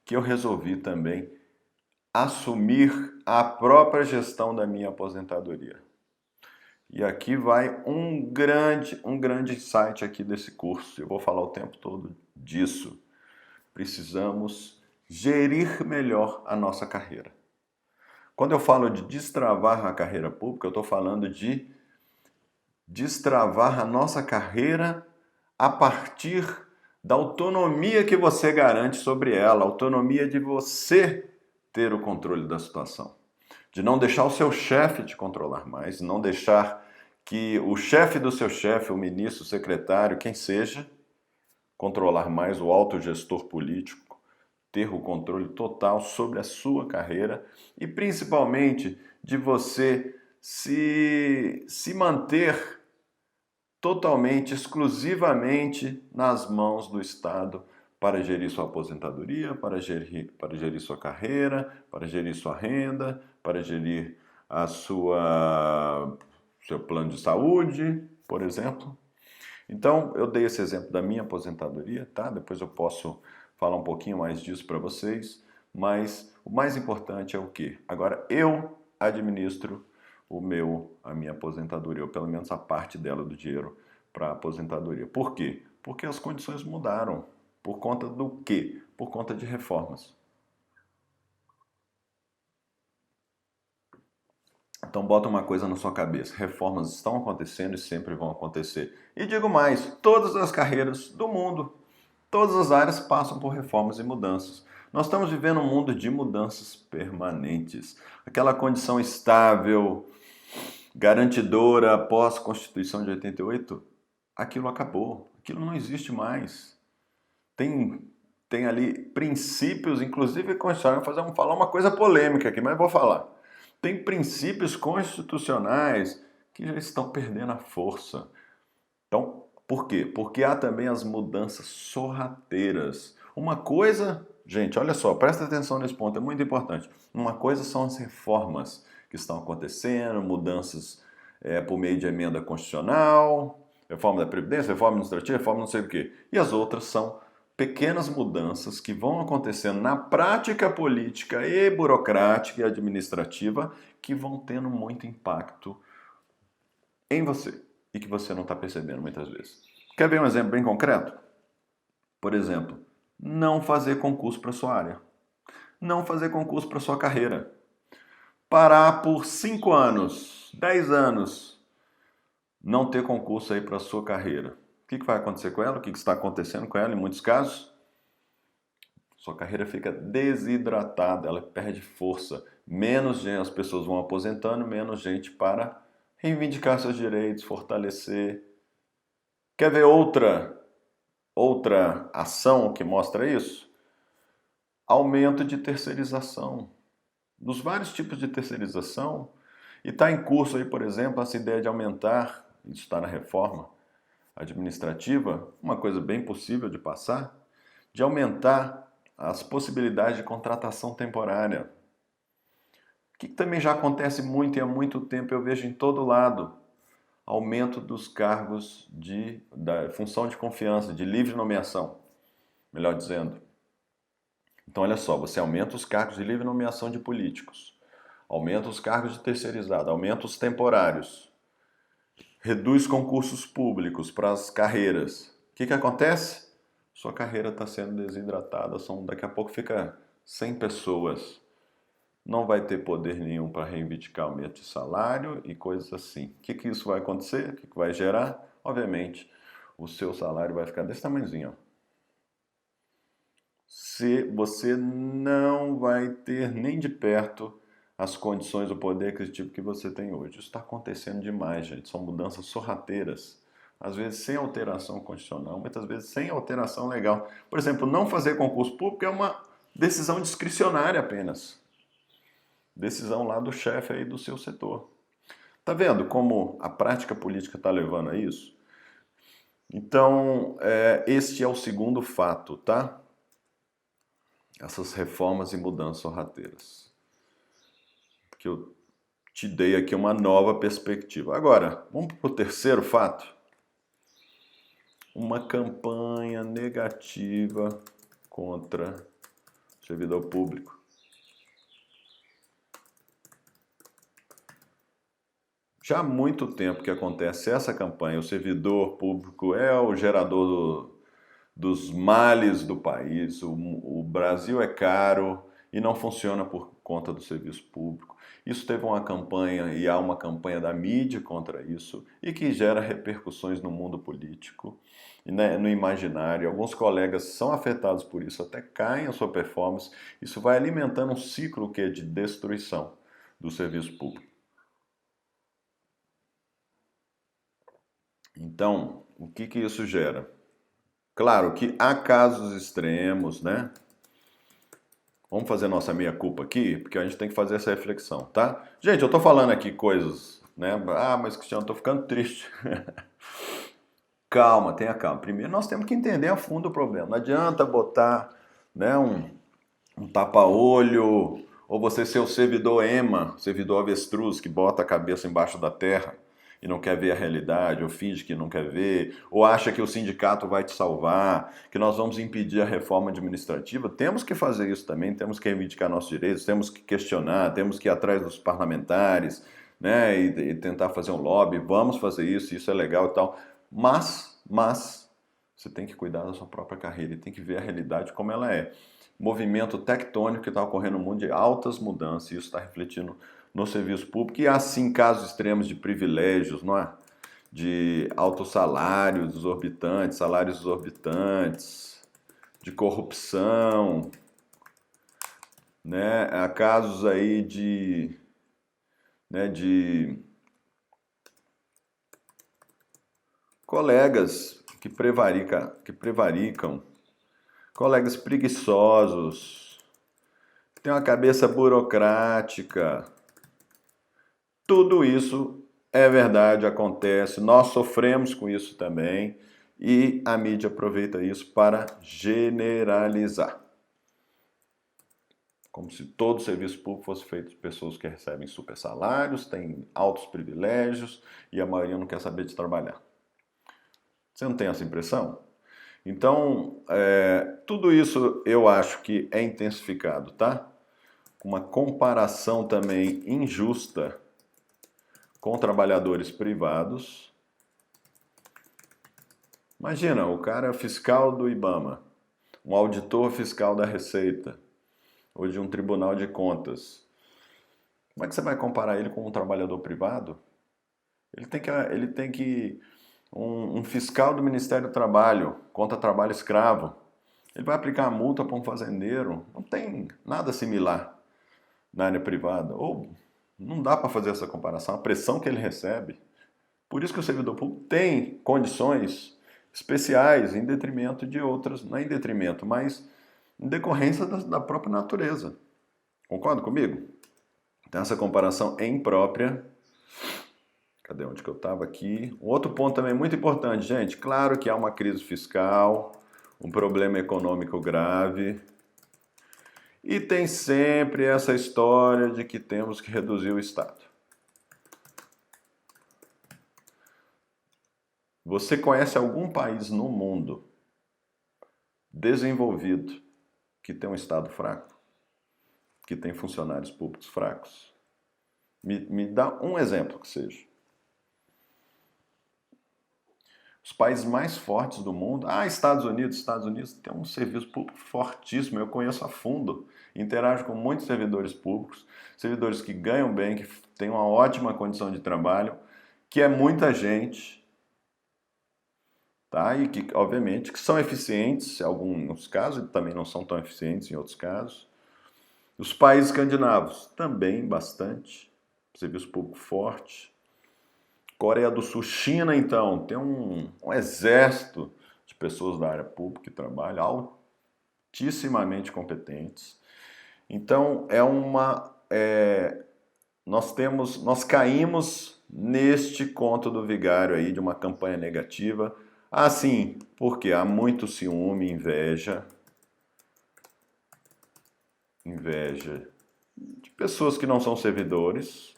que eu resolvi também assumir a própria gestão da minha aposentadoria. E aqui vai um grande insight aqui desse curso. Eu vou falar o tempo todo disso. Precisamos gerir melhor a nossa carreira. Quando eu falo de destravar a carreira pública, eu estou falando de destravar a nossa carreira a partir da autonomia que você garante sobre ela, a autonomia de você ter o controle da situação, de não deixar o seu chefe te controlar mais, não deixar que o chefe do seu chefe, o ministro, o secretário, quem seja, controlar mais o alto gestor político, ter o controle total sobre a sua carreira e principalmente de você se manter totalmente, exclusivamente nas mãos do Estado para gerir sua aposentadoria, para gerir sua carreira, para gerir sua renda, para gerir seu plano de saúde, por exemplo. Então, eu dei esse exemplo da minha aposentadoria, tá? Depois eu posso falar um pouquinho mais disso para vocês, mas o mais importante é o quê? Agora eu administro a minha aposentadoria, ou pelo menos a parte dela do dinheiro para a aposentadoria. Por quê? Porque as condições mudaram. Por conta do quê? Por conta de reformas. Então bota uma coisa na sua cabeça, reformas estão acontecendo e sempre vão acontecer. E digo mais, todas as carreiras do mundo, todas as áreas passam por reformas e mudanças. Nós estamos vivendo um mundo de mudanças permanentes. Aquela condição estável, garantidora após a Constituição de 88, aquilo acabou, aquilo não existe mais. Tem ali princípios, inclusive constitucionais, falar uma coisa polêmica aqui, mas vou falar. Tem princípios constitucionais que já estão perdendo a força. Então, por quê? Porque há também as mudanças sorrateiras. Uma coisa, gente, olha só, presta atenção nesse ponto, é muito importante. Uma coisa são as reformas que estão acontecendo, mudanças por meio de emenda constitucional, reforma da Previdência, reforma administrativa, reforma não sei o quê. E as outras são pequenas mudanças que vão acontecendo na prática política e burocrática e administrativa que vão tendo muito impacto em você e que você não está percebendo muitas vezes. Quer ver um exemplo bem concreto? Por exemplo, não fazer concurso para sua área. Não fazer concurso para sua carreira. Parar por 5 anos, 10 anos, não ter concurso aí para sua carreira. O que vai acontecer com ela? O que está acontecendo com ela em muitos casos? Sua carreira fica desidratada, ela perde força. Menos gente, as pessoas vão aposentando, menos gente para reivindicar seus direitos, fortalecer. Quer ver outra ação que mostra isso? Aumento de terceirização. Dos vários tipos de terceirização. E está em curso aí, por exemplo, essa ideia de aumentar, isso está na reforma administrativa, uma coisa bem possível de passar, de aumentar as possibilidades de contratação temporária. O que também já acontece muito e há muito tempo, eu vejo em todo lado. Aumento dos cargos da função de confiança, de livre nomeação, melhor dizendo. Então, olha só, você aumenta os cargos de livre nomeação de políticos, aumenta os cargos de terceirizado, aumenta os temporários, reduz concursos públicos para as carreiras. O que acontece? Sua carreira está sendo desidratada, daqui a pouco fica 100 pessoas. Não vai ter poder nenhum para reivindicar aumento de salário e coisas assim. O que isso vai acontecer? O que vai gerar? Obviamente, o seu salário vai ficar desse tamanhozinho. Se você não vai ter nem de perto as condições, o poder aquisitivo que você tem hoje. Isso está acontecendo demais, gente. São mudanças sorrateiras. Às vezes sem alteração constitucional, muitas vezes sem alteração legal. Por exemplo, não fazer concurso público é uma decisão discricionária apenas. Decisão lá do chefe aí do seu setor. Tá vendo como a prática política está levando a isso? Então, este é o segundo fato, tá? Essas reformas e mudanças sorrateiras. Que eu te dei aqui uma nova perspectiva. Agora, vamos para o terceiro fato. Uma campanha negativa contra o servidor público. Já há muito tempo que acontece essa campanha, o servidor público é o gerador dos males do país, o Brasil é caro e não funciona por conta do serviço público. Isso teve uma campanha e há uma campanha da mídia contra isso e que gera repercussões no mundo político e no imaginário. Alguns colegas são afetados por isso, até caem a sua performance. Isso vai alimentando um ciclo que é de destruição do serviço público. Então, o que isso gera? Claro que há casos extremos, né? Vamos fazer nossa meia-culpa aqui, porque a gente tem que fazer essa reflexão, tá? Gente, eu tô falando aqui coisas, né? Ah, mas Cristiano, eu tô ficando triste. Calma, tenha calma. Primeiro nós temos que entender a fundo o problema. Não adianta botar, né, um tapa-olho, ou você ser o servidor ema, servidor avestruz, que bota a cabeça embaixo da terra e não quer ver a realidade, ou finge que não quer ver, ou acha que o sindicato vai te salvar, que nós vamos impedir a reforma administrativa. Temos que fazer isso também, temos que reivindicar nossos direitos, temos que questionar, temos que ir atrás dos parlamentares, né, e tentar fazer um lobby, vamos fazer isso é legal e tal. Mas você tem que cuidar da sua própria carreira e tem que ver a realidade como ela é. Movimento tectônico que está ocorrendo no mundo de altas mudanças, e isso está refletindo no serviço público, e há sim casos extremos de privilégios, não é? De altos salários exorbitantes, de corrupção, né? Há casos aí de colegas que prevaricam, colegas preguiçosos, que têm uma cabeça burocrática. Tudo isso é verdade, acontece, nós sofremos com isso também e a mídia aproveita isso para generalizar. Como se todo serviço público fosse feito de pessoas que recebem super salários, têm altos privilégios e a maioria não quer saber de trabalhar. Você não tem essa impressão? Então, tudo isso eu acho que é intensificado, tá? Uma comparação também injusta com trabalhadores privados. Imagina, o cara é fiscal do IBAMA, um auditor fiscal da Receita, ou de um tribunal de contas. Como é que você vai comparar ele com um trabalhador privado? Ele tem que um fiscal do Ministério do Trabalho, contra trabalho escravo. Ele vai aplicar a multa para um fazendeiro. Não tem nada similar na área privada. Ou não dá para fazer essa comparação, a pressão que ele recebe. Por isso que o servidor público tem condições especiais em detrimento de outras, não é em detrimento, mas em decorrência da própria natureza. Concorda comigo? Então essa comparação é imprópria. Cadê onde que eu estava aqui? Um outro ponto também muito importante, gente. Claro que há uma crise fiscal, um problema econômico grave. E tem sempre essa história de que temos que reduzir o Estado. Você conhece algum país no mundo desenvolvido que tem um Estado fraco? Que tem funcionários públicos fracos? Me dá um exemplo que seja. Os países mais fortes do mundo... Estados Unidos tem um serviço público fortíssimo, eu conheço a fundo. Interajo com muitos servidores públicos, servidores que ganham bem, que têm uma ótima condição de trabalho, que é muita gente, tá? E que, obviamente, que são eficientes em alguns casos, e também não são tão eficientes em outros casos. Os países escandinavos, também bastante, serviço público forte. Coreia do Sul, China, então, tem um exército de pessoas da área pública que trabalham altissimamente competentes. Então, nós caímos neste conto do vigário aí de uma campanha negativa. Sim, porque há muito ciúme, inveja de pessoas que não são servidores,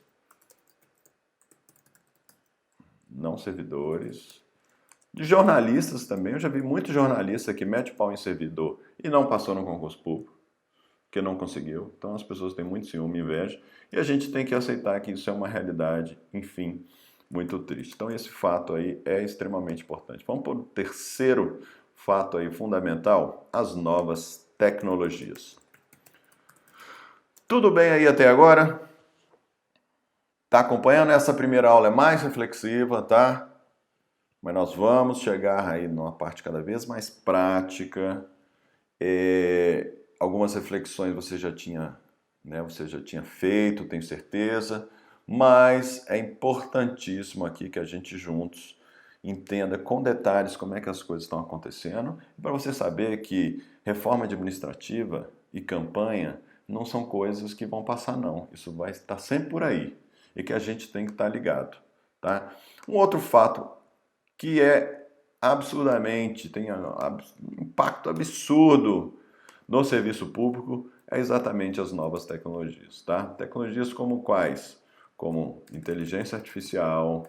de jornalistas também. Eu já vi muito jornalista que mete pau em servidor e não passou no concurso público, que não conseguiu. Então as pessoas têm muito ciúme e inveja e a gente tem que aceitar que isso é uma realidade, enfim, muito triste. Então esse fato aí é extremamente importante. Vamos para o terceiro fato aí fundamental, as novas tecnologias. Tudo bem aí até agora? Tá acompanhando? Essa primeira aula é mais reflexiva, tá? Mas nós vamos chegar aí numa parte cada vez mais prática. Algumas reflexões você já tinha feito, tenho certeza, mas é importantíssimo aqui que a gente juntos entenda com detalhes como é que as coisas estão acontecendo, para você saber que reforma administrativa e campanha não são coisas que vão passar não, isso vai estar sempre por aí e que a gente tem que estar ligado, tá? Um outro fato que tem um impacto absurdo no serviço público é exatamente as novas tecnologias, tá? Tecnologias como quais? Como inteligência artificial,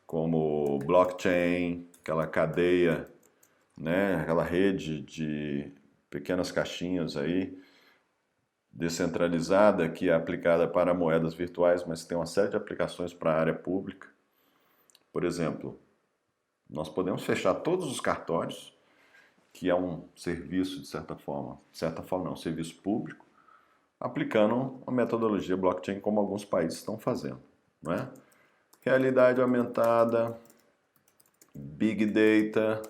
como blockchain, aquela cadeia, né? Aquela rede de pequenas caixinhas aí, descentralizada, que é aplicada para moedas virtuais, mas tem uma série de aplicações para a área pública. Por exemplo, nós podemos fechar todos os cartórios, que é um serviço, de certa forma não, um serviço público, aplicando a metodologia blockchain como alguns países estão fazendo, não é? Realidade aumentada, Big Data,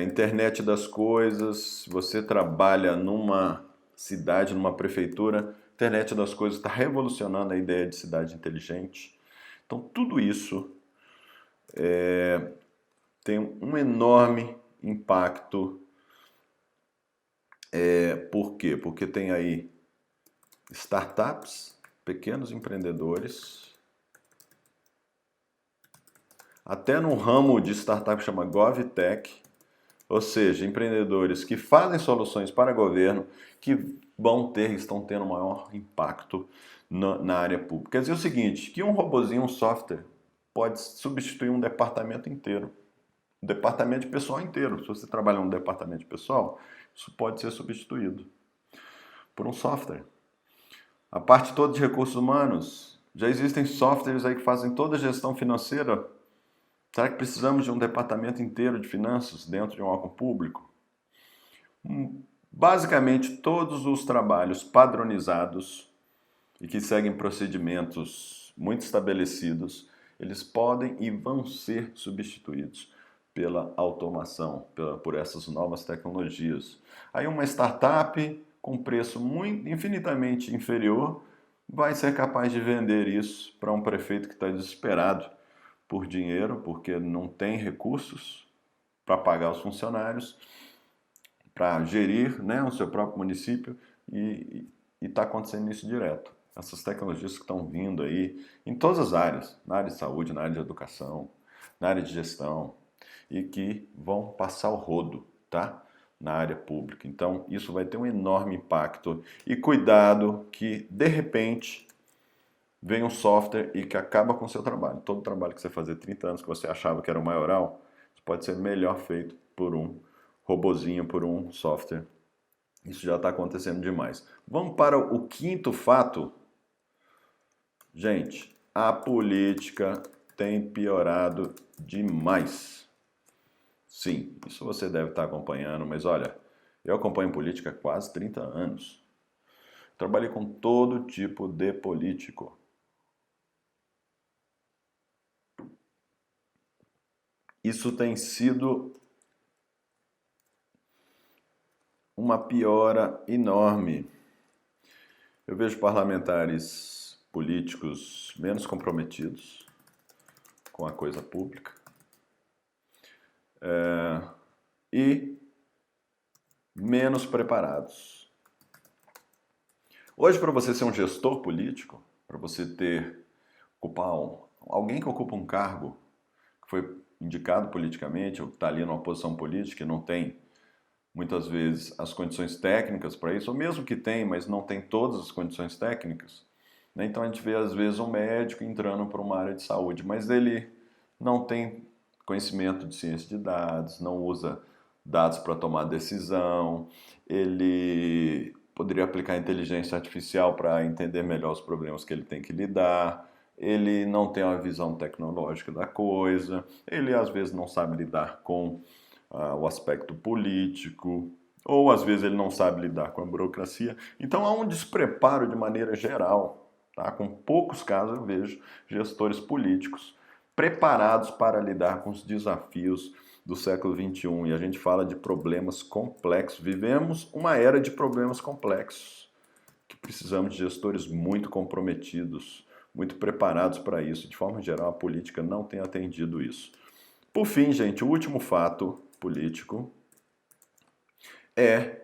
internet das coisas. Se você trabalha numa cidade, numa prefeitura, internet das coisas está revolucionando a ideia de cidade inteligente. Então, tudo isso tem um enorme impacto. Por quê? Porque tem aí startups, pequenos empreendedores, até no ramo de startup que chama GovTech, ou seja, empreendedores que fazem soluções para governo que estão tendo maior impacto na área pública. Quer dizer o seguinte, que um robozinho, um software, pode substituir um departamento inteiro, um departamento de pessoal inteiro. Se você trabalha num departamento de pessoal, isso pode ser substituído por um software. A parte toda de recursos humanos, já existem softwares aí que fazem toda a gestão financeira. Será que precisamos de um departamento inteiro de finanças dentro de um órgão público? Basicamente, todos os trabalhos padronizados e que seguem procedimentos muito estabelecidos, eles podem e vão ser substituídos pela automação, por essas novas tecnologias. Aí uma startup com preço infinitamente inferior vai ser capaz de vender isso para um prefeito que está desesperado por dinheiro, porque não tem recursos para pagar os funcionários, para gerir, né, o seu próprio município, e está acontecendo isso direto. Essas tecnologias que estão vindo aí em todas as áreas, na área de saúde, na área de educação, na área de gestão, e que vão passar o rodo, tá? Na área pública. Então, isso vai ter um enorme impacto. E cuidado que, de repente, vem um software e que acaba com o seu trabalho. Todo trabalho que você fazia 30 anos, que você achava que era o maioral, pode ser melhor feito por um robozinho, por um software. Isso já está acontecendo demais. Vamos para o quinto fato. Gente, a política tem piorado demais. Sim, isso você deve estar acompanhando, mas olha, eu acompanho política há quase 30 anos. Trabalhei com todo tipo de político. Isso tem sido uma piora enorme. Eu vejo parlamentares políticos menos comprometidos com a coisa pública e menos preparados. Hoje, para você ser um gestor político, para você ocupar alguém que ocupa um cargo que foi indicado politicamente ou que está ali numa posição política e não tem muitas vezes as condições técnicas para isso, ou mesmo que tem, mas não tem todas as condições técnicas, né? Então a gente vê às vezes um médico entrando para uma área de saúde, mas ele não tem conhecimento de ciência de dados, não usa dados para tomar decisão, ele poderia aplicar inteligência artificial para entender melhor os problemas que ele tem que lidar, ele não tem uma visão tecnológica da coisa, ele às vezes não sabe lidar com o aspecto político, ou às vezes ele não sabe lidar com a burocracia. Então há um despreparo de maneira geral, tá? Com poucos casos eu vejo gestores políticos preparados para lidar com os desafios do século XXI. E a gente fala de problemas complexos. Vivemos uma era de problemas complexos, que precisamos de gestores muito comprometidos, muito preparados para isso. De forma geral, a política não tem atendido isso. Por fim, gente, o último fato político é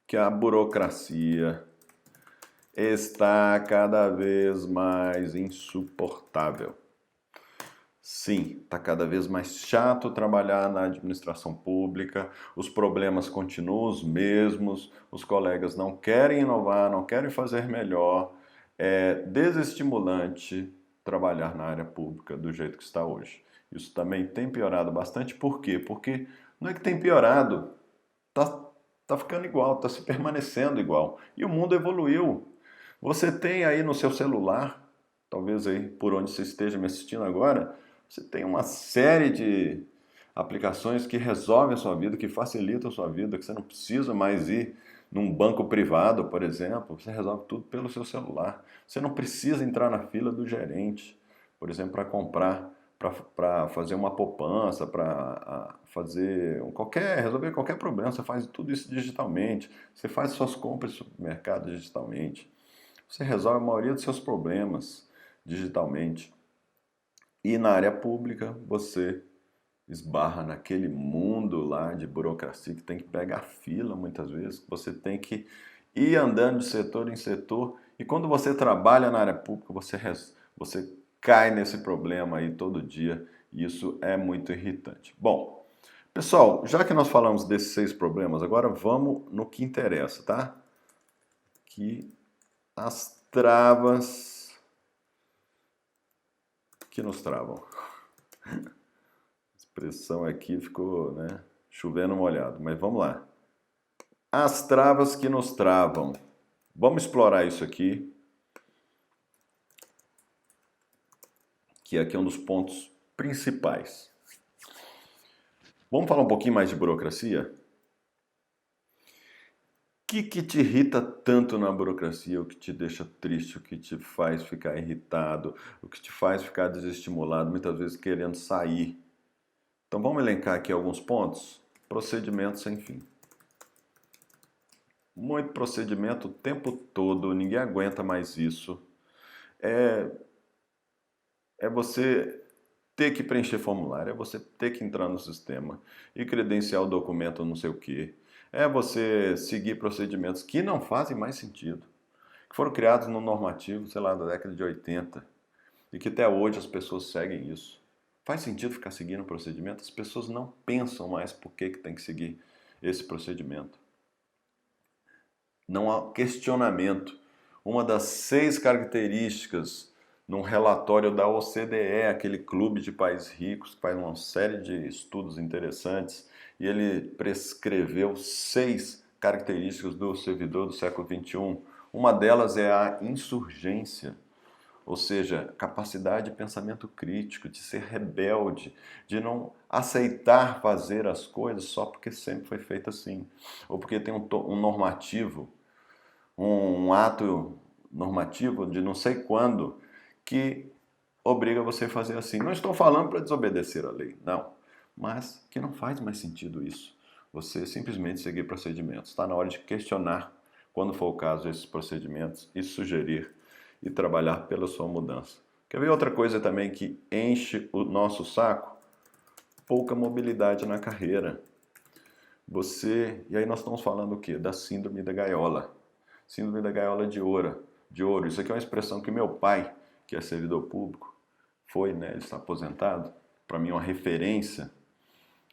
que a burocracia está cada vez mais insuportável. Sim, está cada vez mais chato trabalhar na administração pública, os problemas continuam os mesmos, os colegas não querem inovar, não querem fazer melhor, é desestimulante trabalhar na área pública do jeito que está hoje. Isso também tem piorado bastante, por quê? Porque não é que tem piorado, tá ficando igual, está se permanecendo igual. E o mundo evoluiu. Você tem aí no seu celular, talvez aí por onde você esteja me assistindo agora, você tem uma série de aplicações que resolvem a sua vida, que facilitam a sua vida, que você não precisa mais ir Num banco privado, por exemplo, você resolve tudo pelo seu celular. Você não precisa entrar na fila do gerente, por exemplo, para comprar, para fazer uma poupança, para fazer resolver qualquer problema. Você faz tudo isso digitalmente. Você faz suas compras no supermercado digitalmente. Você resolve a maioria dos seus problemas digitalmente. E na área pública, você esbarra naquele mundo lá de burocracia que tem que pegar fila muitas vezes, que você tem que ir andando de setor em setor. E quando você trabalha na área pública, você cai nesse problema aí todo dia. E isso é muito irritante. Bom, pessoal, já que nós falamos desses 6 problemas, agora vamos no que interessa, tá? Que as travas que nos travam. A expressão aqui ficou, né, chovendo molhado, mas vamos lá. As travas que nos travam. Vamos explorar isso aqui, que aqui é um dos pontos principais. Vamos falar um pouquinho mais de burocracia? O que te irrita tanto na burocracia? O que te deixa triste? O que te faz ficar irritado? O que te faz ficar desestimulado? Muitas vezes querendo sair. Então vamos elencar aqui alguns pontos. Procedimento sem fim. Muito procedimento o tempo todo, ninguém aguenta mais isso. É você ter que preencher formulário, é você ter que entrar no sistema e credenciar o documento não sei o quê. É você seguir procedimentos que não fazem mais sentido, que foram criados no normativo, sei lá, da década de 80, e que até hoje as pessoas seguem isso. Faz sentido ficar seguindo o procedimento? As pessoas não pensam mais por que tem que seguir esse procedimento. Não há questionamento. Uma das 6 características num relatório da OCDE, aquele clube de países ricos que faz uma série de estudos interessantes, e ele prescreveu 6 características do servidor do século XXI. Uma delas é a insurgência, ou seja, capacidade de pensamento crítico, de ser rebelde, de não aceitar fazer as coisas só porque sempre foi feito assim, ou porque tem um normativo, um ato normativo de não sei quando que obriga você a fazer assim. Não estou falando para desobedecer a lei, não, mas que não faz mais sentido isso. Você simplesmente seguir procedimentos. Está na hora de questionar, quando for o caso, esses procedimentos e sugerir e trabalhar pela sua mudança. Quer ver outra coisa também que enche o nosso saco? Pouca mobilidade na carreira. E aí nós estamos falando o quê? Da síndrome da gaiola. Síndrome da gaiola de ouro. Isso aqui é uma expressão que meu pai, que é servidor público, ele está aposentado, para mim é uma referência.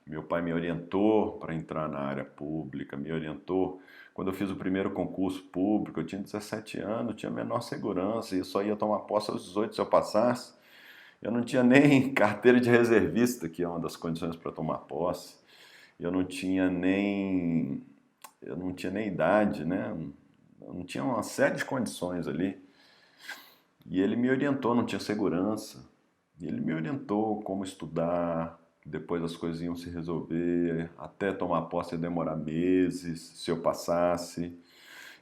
Meu pai me orientou para entrar na área pública, me orientou. Quando eu fiz o primeiro concurso público, eu tinha 17 anos, tinha menor segurança, e eu só ia tomar posse aos 18 se eu passasse. Eu não tinha nem carteira de reservista, que é uma das condições para tomar posse. Eu não tinha nem idade, né? Eu não tinha uma série de condições ali. E ele me orientou, não tinha segurança. E ele me orientou como estudar, depois as coisas iam se resolver, até tomar posse ia demorar meses, se eu passasse.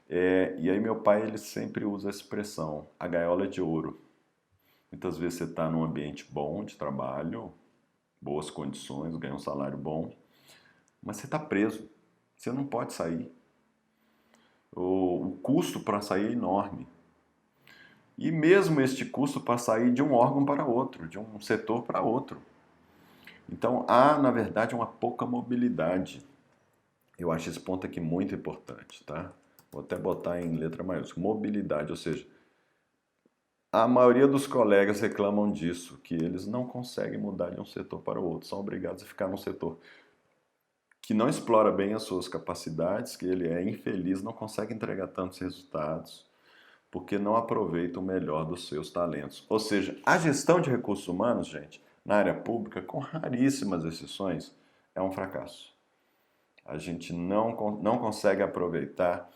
E aí meu pai, ele sempre usa a expressão, a gaiola de ouro. Muitas vezes você está num ambiente bom de trabalho, boas condições, ganha um salário bom, mas você está preso, você não pode sair. O custo para sair é enorme. E mesmo este custo para sair de um órgão para outro, de um setor para outro. Então há, na verdade, uma pouca mobilidade. Eu acho esse ponto aqui muito importante, tá? Vou até botar em letra maiúscula. Mobilidade, ou seja, a maioria dos colegas reclamam disso, que eles não conseguem mudar de um setor para o outro, são obrigados a ficar num setor que não explora bem as suas capacidades, que ele é infeliz, não consegue entregar tantos resultados, porque não aproveita o melhor dos seus talentos. Ou seja, a gestão de recursos humanos, gente, na área pública, com raríssimas exceções, é um fracasso. A gente não consegue aproveitar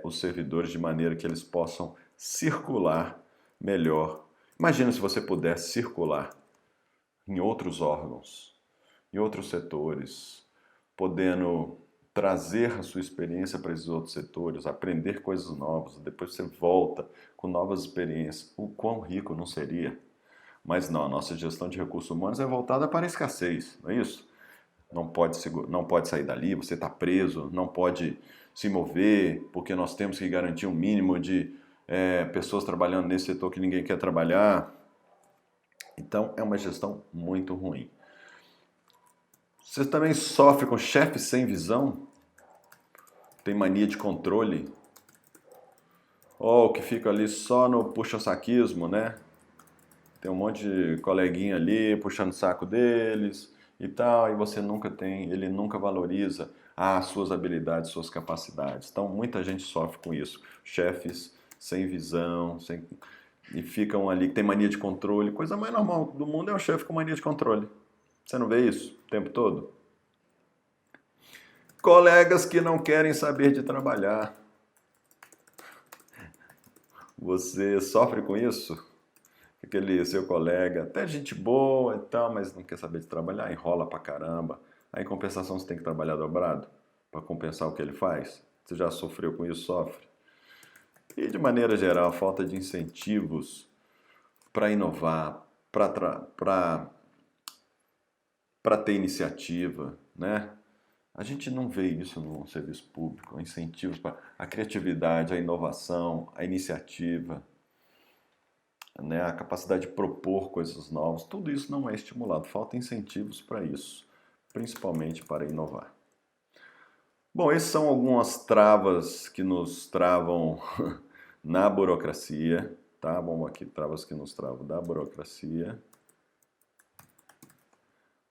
os servidores de maneira que eles possam circular melhor. Imagina se você pudesse circular em outros órgãos, em outros setores, podendo trazer a sua experiência para esses outros setores, aprender coisas novas, depois você volta com novas experiências. O quão rico não seria? Mas não, a nossa gestão de recursos humanos é voltada para a escassez, não é isso? Não pode sair dali, você está preso, não pode se mover, porque nós temos que garantir um mínimo de pessoas trabalhando nesse setor que ninguém quer trabalhar. Então, é uma gestão muito ruim. Você também sofre com chefes sem visão? Tem mania de controle? Ou que fica ali só no puxa-saquismo, né? Tem um monte de coleguinha ali puxando o saco deles e tal, e você nunca tem, ele nunca valoriza as suas habilidades, suas capacidades. Então, muita gente sofre com isso. Chefes sem visão, e ficam ali, que tem mania de controle. Coisa mais normal do mundo é um chefe com mania de controle. Você não vê isso o tempo todo? Colegas que não querem saber de trabalhar. Você sofre com isso? Aquele seu colega, até gente boa e tal, mas não quer saber de trabalhar, enrola pra caramba. Aí, em compensação, você tem que trabalhar dobrado para compensar o que ele faz. Você já sofreu com isso? Sofre. E, de maneira geral, falta de incentivos para inovar, para ter iniciativa, né? A gente não vê isso no serviço público, incentivos para a criatividade, a inovação, a iniciativa, né? A capacidade de propor coisas novas, tudo isso não é estimulado, falta incentivos para isso, principalmente para inovar. Bom, essas são algumas travas que nos travam na burocracia, tá? Vamos aqui, travas que nos travam da burocracia.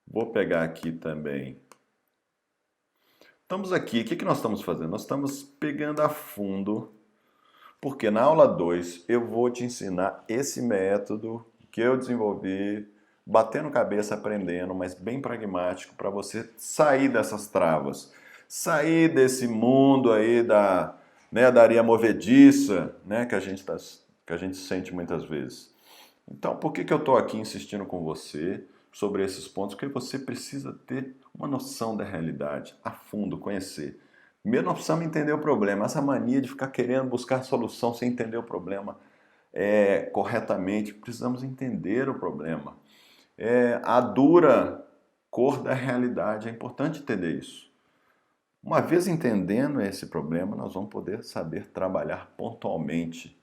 Vou pegar aqui também. Estamos aqui, o que nós estamos fazendo? Nós estamos pegando a fundo, porque na aula 2 eu vou te ensinar esse método que eu desenvolvi, batendo cabeça, aprendendo, mas bem pragmático, para você sair dessas travas, sair desse mundo aí da areia movediça, né, que a gente sente muitas vezes. Então, por que eu estou aqui insistindo com você sobre esses pontos? Porque você precisa ter uma noção da realidade, a fundo, conhecer. Primeiro, nós precisamos entender o problema. Essa mania de ficar querendo buscar solução sem entender o problema corretamente. Precisamos entender o problema. A dura cor da realidade, é importante entender isso. Uma vez entendendo esse problema, nós vamos poder saber trabalhar pontualmente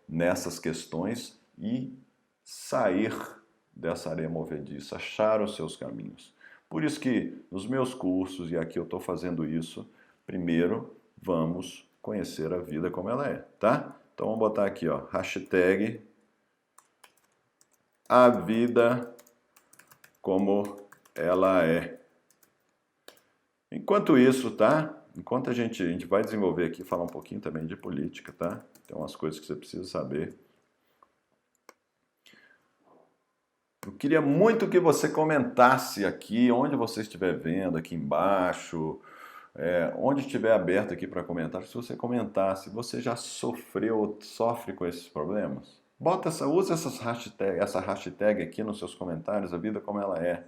nessas questões e sair dessa areia movediça, achar os seus caminhos. Por isso que nos meus cursos, e aqui eu estou fazendo isso, primeiro vamos conhecer a vida como ela é, tá? Então vamos botar aqui, ó, hashtag a vida como ela é. Enquanto isso, tá? Enquanto a gente vai desenvolver aqui, falar um pouquinho também de política, tá? Tem umas coisas que você precisa saber. Eu queria muito que você comentasse aqui, onde você estiver vendo, aqui embaixo, onde estiver aberto aqui para comentar, se você comentasse, você já sofreu ou sofre com esses problemas? Usa essa hashtag aqui nos seus comentários, a vida como ela é.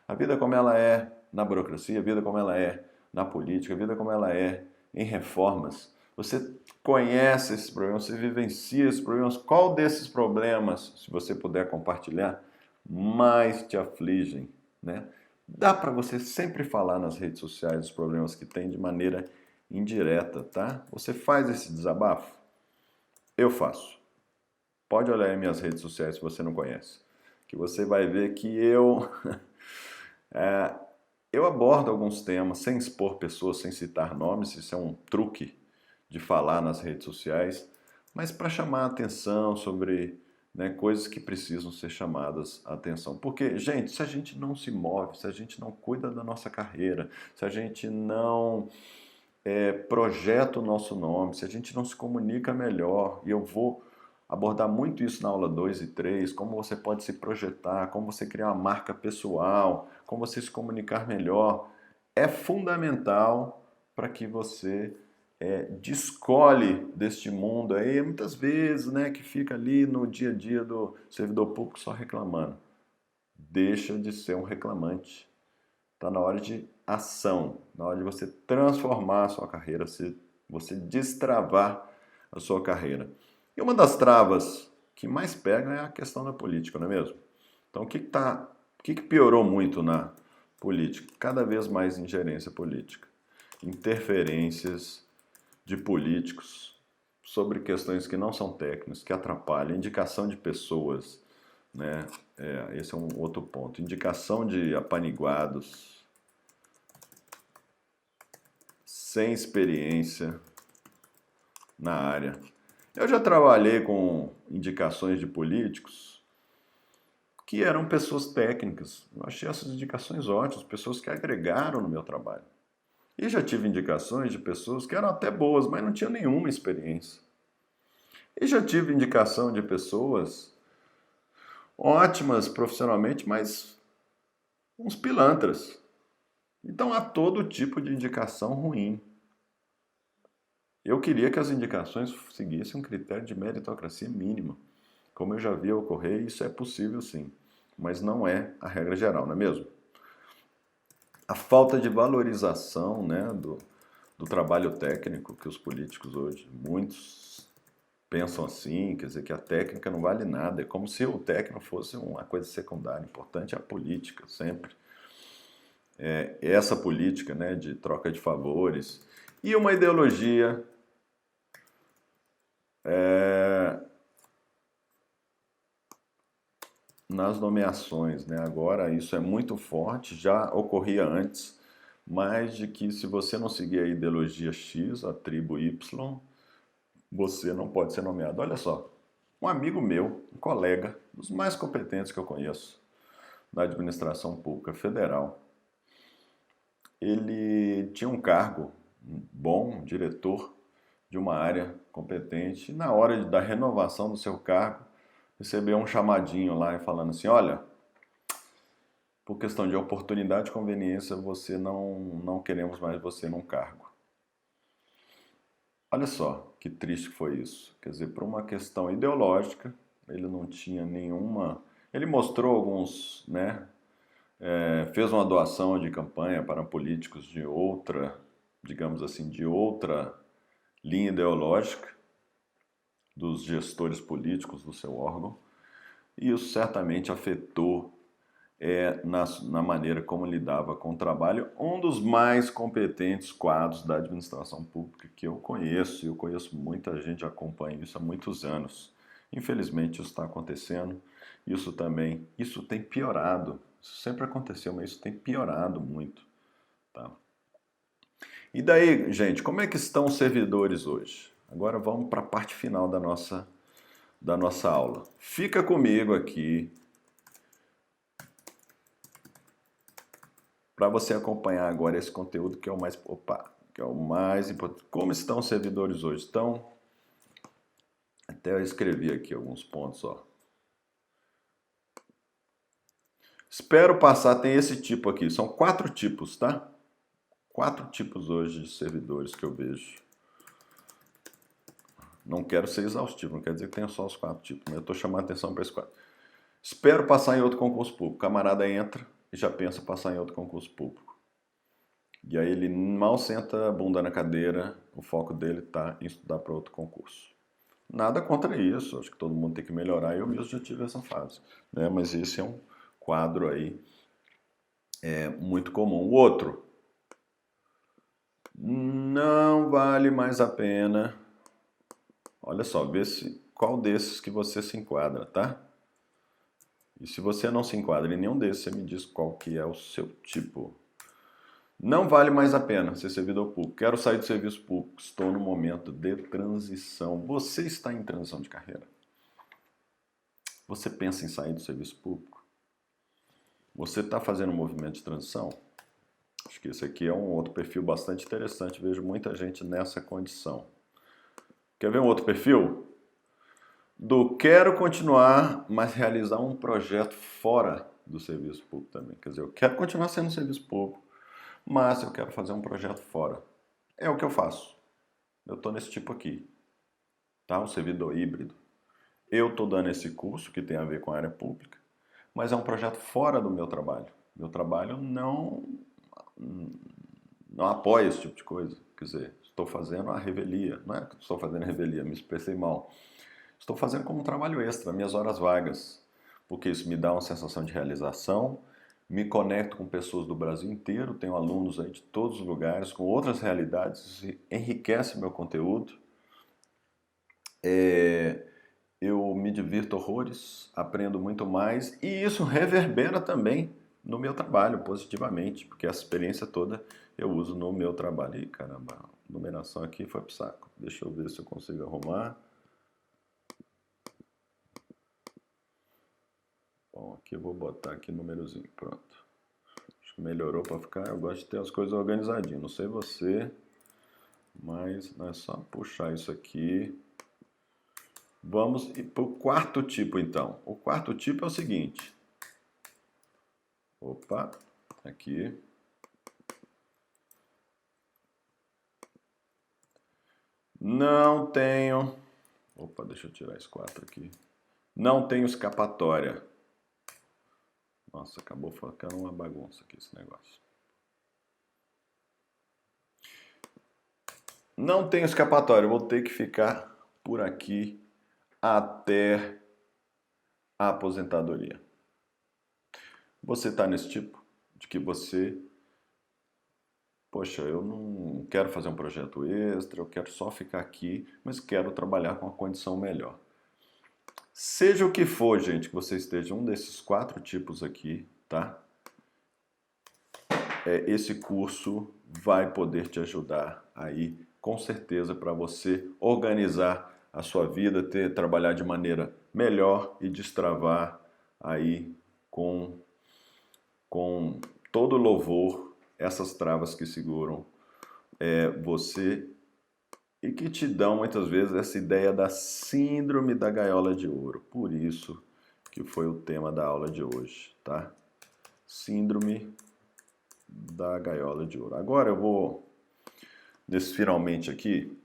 A vida como ela é na burocracia, a vida como ela é na política, a vida como ela é em reformas. Você conhece esses problemas, você vivencia esses problemas. Qual desses problemas, se você puder compartilhar, mais te afligem, né? Dá para você sempre falar nas redes sociais os problemas que tem de maneira indireta, tá? Você faz esse desabafo? Eu faço. Pode olhar em minhas redes sociais se você não conhece, que você vai ver que eu abordo alguns temas sem expor pessoas, sem citar nomes, isso é um truque de falar nas redes sociais, mas para chamar a atenção sobre coisas que precisam ser chamadas a atenção. Porque, gente, se a gente não se move, se a gente não cuida da nossa carreira, se a gente não projeta o nosso nome, se a gente não se comunica melhor, e eu vou abordar muito isso na aula 2 e 3, como você pode se projetar, como você criar uma marca pessoal, como você se comunicar melhor, é fundamental para que você descole deste mundo aí, muitas vezes, que fica ali no dia a dia do servidor público só reclamando. Deixa de ser um reclamante. Está na hora de ação, na hora de você transformar a sua carreira, você destravar a sua carreira. E uma das travas que mais pega é a questão da política, não é mesmo? Então, o que piorou muito na política? Cada vez mais ingerência política, interferências de políticos sobre questões que não são técnicas, que atrapalham, indicação de pessoas, né? Esse é um outro ponto. Indicação de apaniguados, sem experiência na área. Eu já trabalhei com indicações de políticos que eram pessoas técnicas. Eu achei essas indicações ótimas, pessoas que agregaram no meu trabalho. E já tive indicações de pessoas que eram até boas, mas não tinham nenhuma experiência. E já tive indicação de pessoas ótimas profissionalmente, mas uns pilantras. Então há todo tipo de indicação ruim. Eu queria que as indicações seguissem um critério de meritocracia mínima. Como eu já vi ocorrer, isso é possível sim, mas não é a regra geral, não é mesmo? A falta de valorização, né, do trabalho técnico que os políticos hoje, muitos pensam assim, quer dizer que a técnica não vale nada, é como se o técnico fosse uma coisa secundária, importante é a política, sempre. Essa política, né, de troca de favores e uma ideologia nas nomeações, né? Agora isso é muito forte, já ocorria antes, mas de que se você não seguir a ideologia X, a tribo Y, você não pode ser nomeado. Olha só, um amigo meu, um colega, dos mais competentes que eu conheço, da administração pública federal, ele tinha um cargo bom, diretor de uma área competente, e na hora da renovação do seu cargo, recebeu um chamadinho lá e falando assim, olha, por questão de oportunidade e conveniência, você não queremos mais você num cargo. Olha só que triste foi isso. Quer dizer, por uma questão ideológica, ele não tinha nenhuma... Ele mostrou alguns, né? Fez uma doação de campanha para políticos de outra, digamos assim, de outra linha ideológica dos gestores políticos do seu órgão. E isso certamente afetou na maneira como lidava com o trabalho, um dos mais competentes quadros da administração pública que eu conheço, e eu conheço muita gente, acompanha isso há muitos anos. Infelizmente isso está acontecendo, isso tem piorado, isso sempre aconteceu, mas isso tem piorado muito. Tá? E daí, gente, como é que estão os servidores hoje? Agora vamos para a parte final da nossa aula. Fica comigo aqui, para você acompanhar agora esse conteúdo que é o mais importante. Como estão os servidores hoje? Estão, até eu escrevi aqui alguns pontos, ó. Espero passar, tem esse tipo aqui, são 4 tipos, tá? 4 tipos hoje de servidores que eu vejo. Não quero ser exaustivo, não quer dizer que tenha só os 4 tipos, mas eu estou chamando a atenção para esses 4. Espero passar em outro concurso público. O camarada entra e já pensa passar em outro concurso público. E aí ele mal senta a bunda na cadeira, o foco dele está em estudar para outro concurso. Nada contra isso, acho que todo mundo tem que melhorar, eu mesmo já tive essa fase. Né? Mas esse é um quadro aí muito comum. O outro, não vale mais a pena. Olha só, vê qual desses que você se enquadra, tá? E se você não se enquadra em nenhum desses, você me diz qual que é o seu tipo. Não vale mais a pena ser servidor público. Quero sair do serviço público. Estou no momento de transição. Você está em transição de carreira? Você pensa em sair do serviço público? Você está fazendo um movimento de transição? Acho que esse aqui é um outro perfil bastante interessante. Vejo muita gente nessa condição. Quer ver um outro perfil? Do quero continuar, mas realizar um projeto fora do serviço público também. Quer dizer, eu quero continuar sendo serviço público, mas eu quero fazer um projeto fora. É o que eu faço. Eu estou nesse tipo aqui, tá? Um servidor híbrido. Eu estou dando esse curso que tem a ver com a área pública, mas é um projeto fora do meu trabalho. Meu trabalho não apoia esse tipo de coisa. Quer dizer, estou fazendo a revelia. Não é que estou fazendo a revelia, me expressei mal. Estou fazendo como um trabalho extra, minhas horas vagas, porque isso me dá uma sensação de realização, me conecto com pessoas do Brasil inteiro, tenho alunos aí de todos os lugares, com outras realidades, isso enriquece meu conteúdo. Eu me divirto horrores, aprendo muito mais e isso reverbera também no meu trabalho positivamente, porque essa experiência toda eu uso no meu trabalho. Ih, caramba, a numeração aqui foi pro saco. Deixa eu ver se eu consigo arrumar. Bom, aqui eu vou botar aqui númerozinho, pronto. Acho que melhorou para ficar. Eu gosto de ter as coisas organizadinhas. Não sei você, mas é só puxar isso aqui. Vamos para o quarto tipo, então. O quarto tipo é o seguinte. Opa, aqui. Não tenho. Opa, deixa eu tirar esse 4 aqui. Não tenho escapatória. Nossa, acabou ficando uma bagunça aqui esse negócio. Não tenho escapatória, eu vou ter que ficar por aqui até a aposentadoria. Você está nesse tipo de que você, poxa, eu não quero fazer um projeto extra, eu quero só ficar aqui, mas quero trabalhar com uma condição melhor. Seja o que for, gente, que você esteja um desses 4 tipos aqui, tá? Esse curso vai poder te ajudar aí, com certeza, para você organizar a sua vida, trabalhar de maneira melhor e destravar aí com todo louvor essas travas que seguram você e que te dão muitas vezes essa ideia da síndrome da gaiola de ouro. Por isso que foi o tema da aula de hoje, tá? Síndrome da gaiola de ouro. Agora eu vou, nesse finalmente aqui,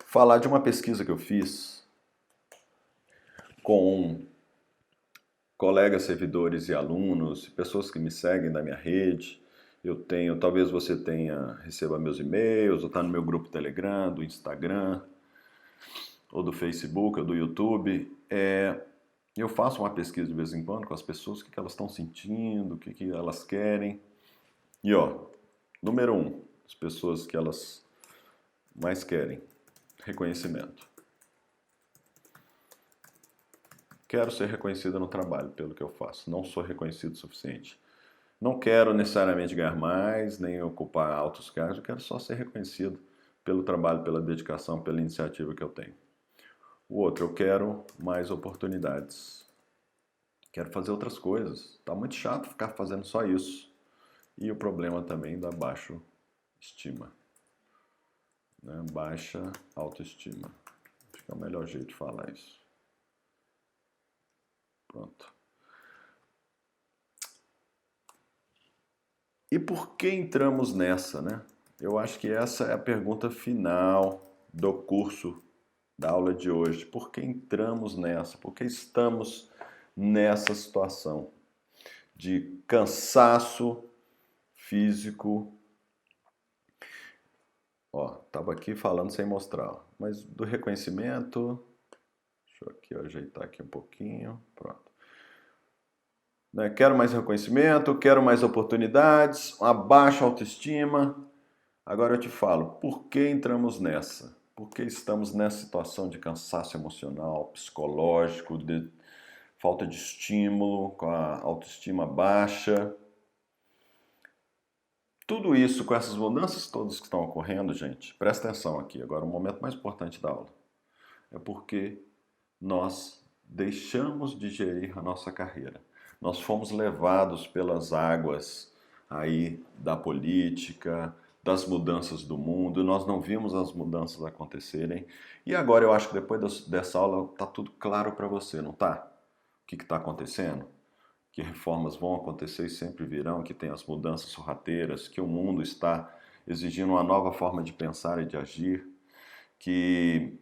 falar de uma pesquisa que eu fiz com colegas servidores e alunos, pessoas que me seguem da minha rede. Eu tenho, talvez você receba meus e-mails, ou está no meu grupo Telegram, do Instagram, ou do Facebook, ou do YouTube. Eu faço uma pesquisa de vez em quando com as pessoas, o que elas estão sentindo, o que elas querem. E ó, número 1, as pessoas que elas mais querem, reconhecimento. Quero ser reconhecida no trabalho pelo que eu faço. Não sou reconhecido o suficiente. Não quero necessariamente ganhar mais, nem ocupar altos cargos. Eu quero só ser reconhecido pelo trabalho, pela dedicação, pela iniciativa que eu tenho. O outro, eu quero mais oportunidades. Quero fazer outras coisas. Está muito chato ficar fazendo só isso. E o problema também da baixa estima. Né? Baixa autoestima. Acho que é o melhor jeito de falar isso. Pronto. E por que entramos nessa, né? Eu acho que essa é a pergunta final do curso da aula de hoje. Por que entramos nessa? Por que estamos nessa situação de cansaço físico? Ó, tava aqui falando sem mostrar, ó, mas do reconhecimento, deixa eu aqui ajeitar aqui um pouquinho, pronto. Né? Quero mais reconhecimento, quero mais oportunidades, uma baixa autoestima. Agora eu te falo, por que entramos nessa? Por que estamos nessa situação de cansaço emocional, psicológico, de falta de estímulo, com a autoestima baixa? Tudo isso, com essas mudanças todas que estão ocorrendo, gente, presta atenção aqui, agora o momento mais importante da aula. É porque nós deixamos de gerir a nossa carreira. Nós fomos levados pelas águas aí da política, das mudanças do mundo, nós não vimos as mudanças acontecerem. E agora eu acho que depois dessa aula está tudo claro para você, não tá? O que está acontecendo? Que reformas vão acontecer e sempre virão, que tem as mudanças sorrateiras, que o mundo está exigindo uma nova forma de pensar e de agir, que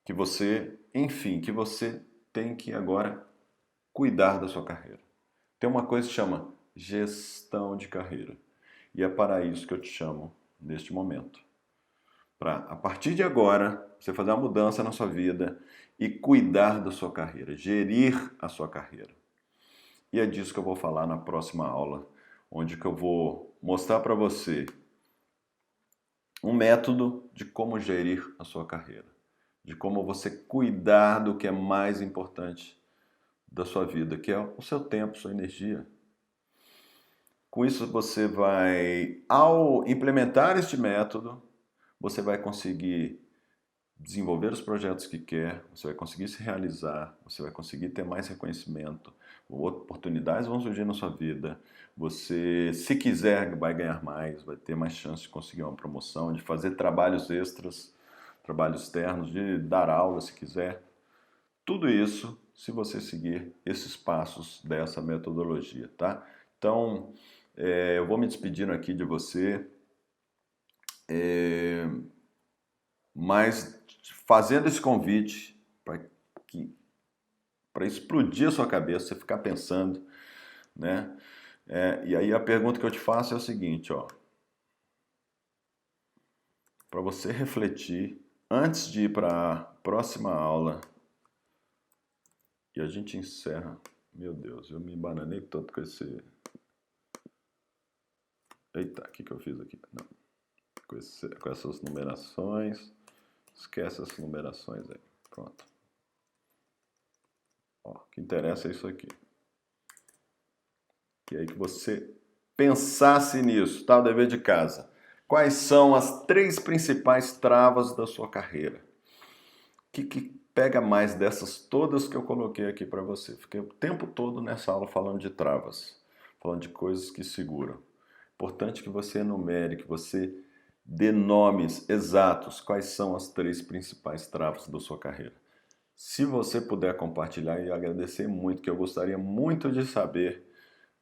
você, enfim, que você tem que agora cuidar da sua carreira. Tem uma coisa que chama gestão de carreira. E é para isso que eu te chamo neste momento. Para, a partir de agora, você fazer uma mudança na sua vida e cuidar da sua carreira, gerir a sua carreira. E é disso que eu vou falar na próxima aula, onde que eu vou mostrar para você um método de como gerir a sua carreira, de como você cuidar do que é mais importante da sua vida, que é o seu tempo, sua energia. Com isso você vai, ao implementar este método, você vai conseguir desenvolver os projetos que quer, você vai conseguir se realizar, você vai conseguir ter mais reconhecimento, oportunidades vão surgir na sua vida, você, se quiser, vai ganhar mais, vai ter mais chance de conseguir uma promoção, de fazer trabalhos extras, trabalhos externos, de dar aula se quiser. Tudo isso se você seguir esses passos dessa metodologia, tá? Então, eu vou me despedindo aqui de você, mas fazendo esse convite para explodir a sua cabeça, você ficar pensando, né? E aí a pergunta que eu te faço é o seguinte, ó, para você refletir antes de ir para a próxima aula e a gente encerra. Meu Deus, eu me embananei todo com esse. Eita, o que eu fiz aqui? Não. Com essas numerações. Esquece essas numerações aí. Pronto. Ó, o que interessa é isso aqui. Que aí que você pensasse nisso, tá? O dever de casa. Quais são as 3 principais travas da sua carreira? O que pega mais dessas todas que eu coloquei aqui para você? Fiquei o tempo todo nessa aula falando de travas, falando de coisas que seguram. Importante que você enumere, que você dê nomes exatos, quais são as 3 principais travas da sua carreira. Se você puder compartilhar, eu agradecer muito, que eu gostaria muito de saber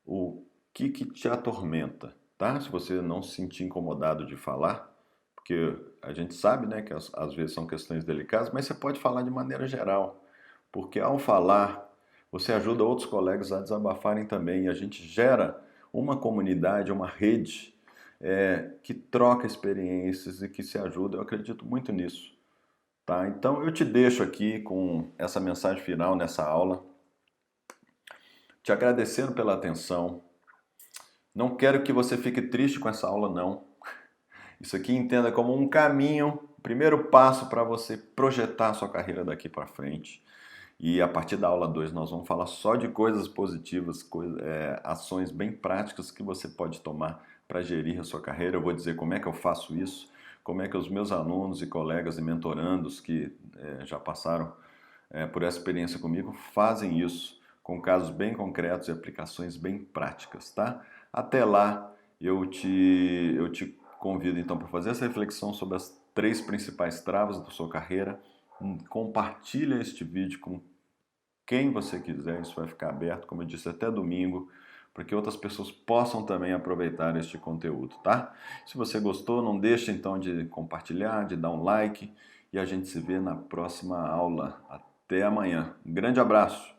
o que te atormenta, tá? Se você não se sentir incomodado de falar, porque a gente sabe, né, que às vezes são questões delicadas, mas você pode falar de maneira geral, porque ao falar, você ajuda outros colegas a desabafarem também, e a gente gera uma comunidade, uma rede que troca experiências e que se ajuda. Eu acredito muito nisso, tá? Então eu te deixo aqui com essa mensagem final nessa aula, te agradecendo pela atenção. Não quero que você fique triste com essa aula, não. Isso aqui entenda como um caminho, primeiro passo para você projetar a sua carreira daqui para frente. E a partir da aula 2 nós vamos falar só de coisas positivas, ações bem práticas que você pode tomar para gerir a sua carreira. Eu vou dizer como é que eu faço isso, como é que os meus alunos e colegas e mentorandos que já passaram por essa experiência comigo fazem isso, com casos bem concretos e aplicações bem práticas, tá? Até lá, eu te convido então para fazer essa reflexão sobre as 3 principais travas da sua carreira. Compartilha este vídeo com quem você quiser, isso vai ficar aberto, como eu disse, até domingo, para que outras pessoas possam também aproveitar este conteúdo, tá? Se você gostou, não deixe então de compartilhar, de dar um like, e a gente se vê na próxima aula. Até amanhã. Um grande abraço!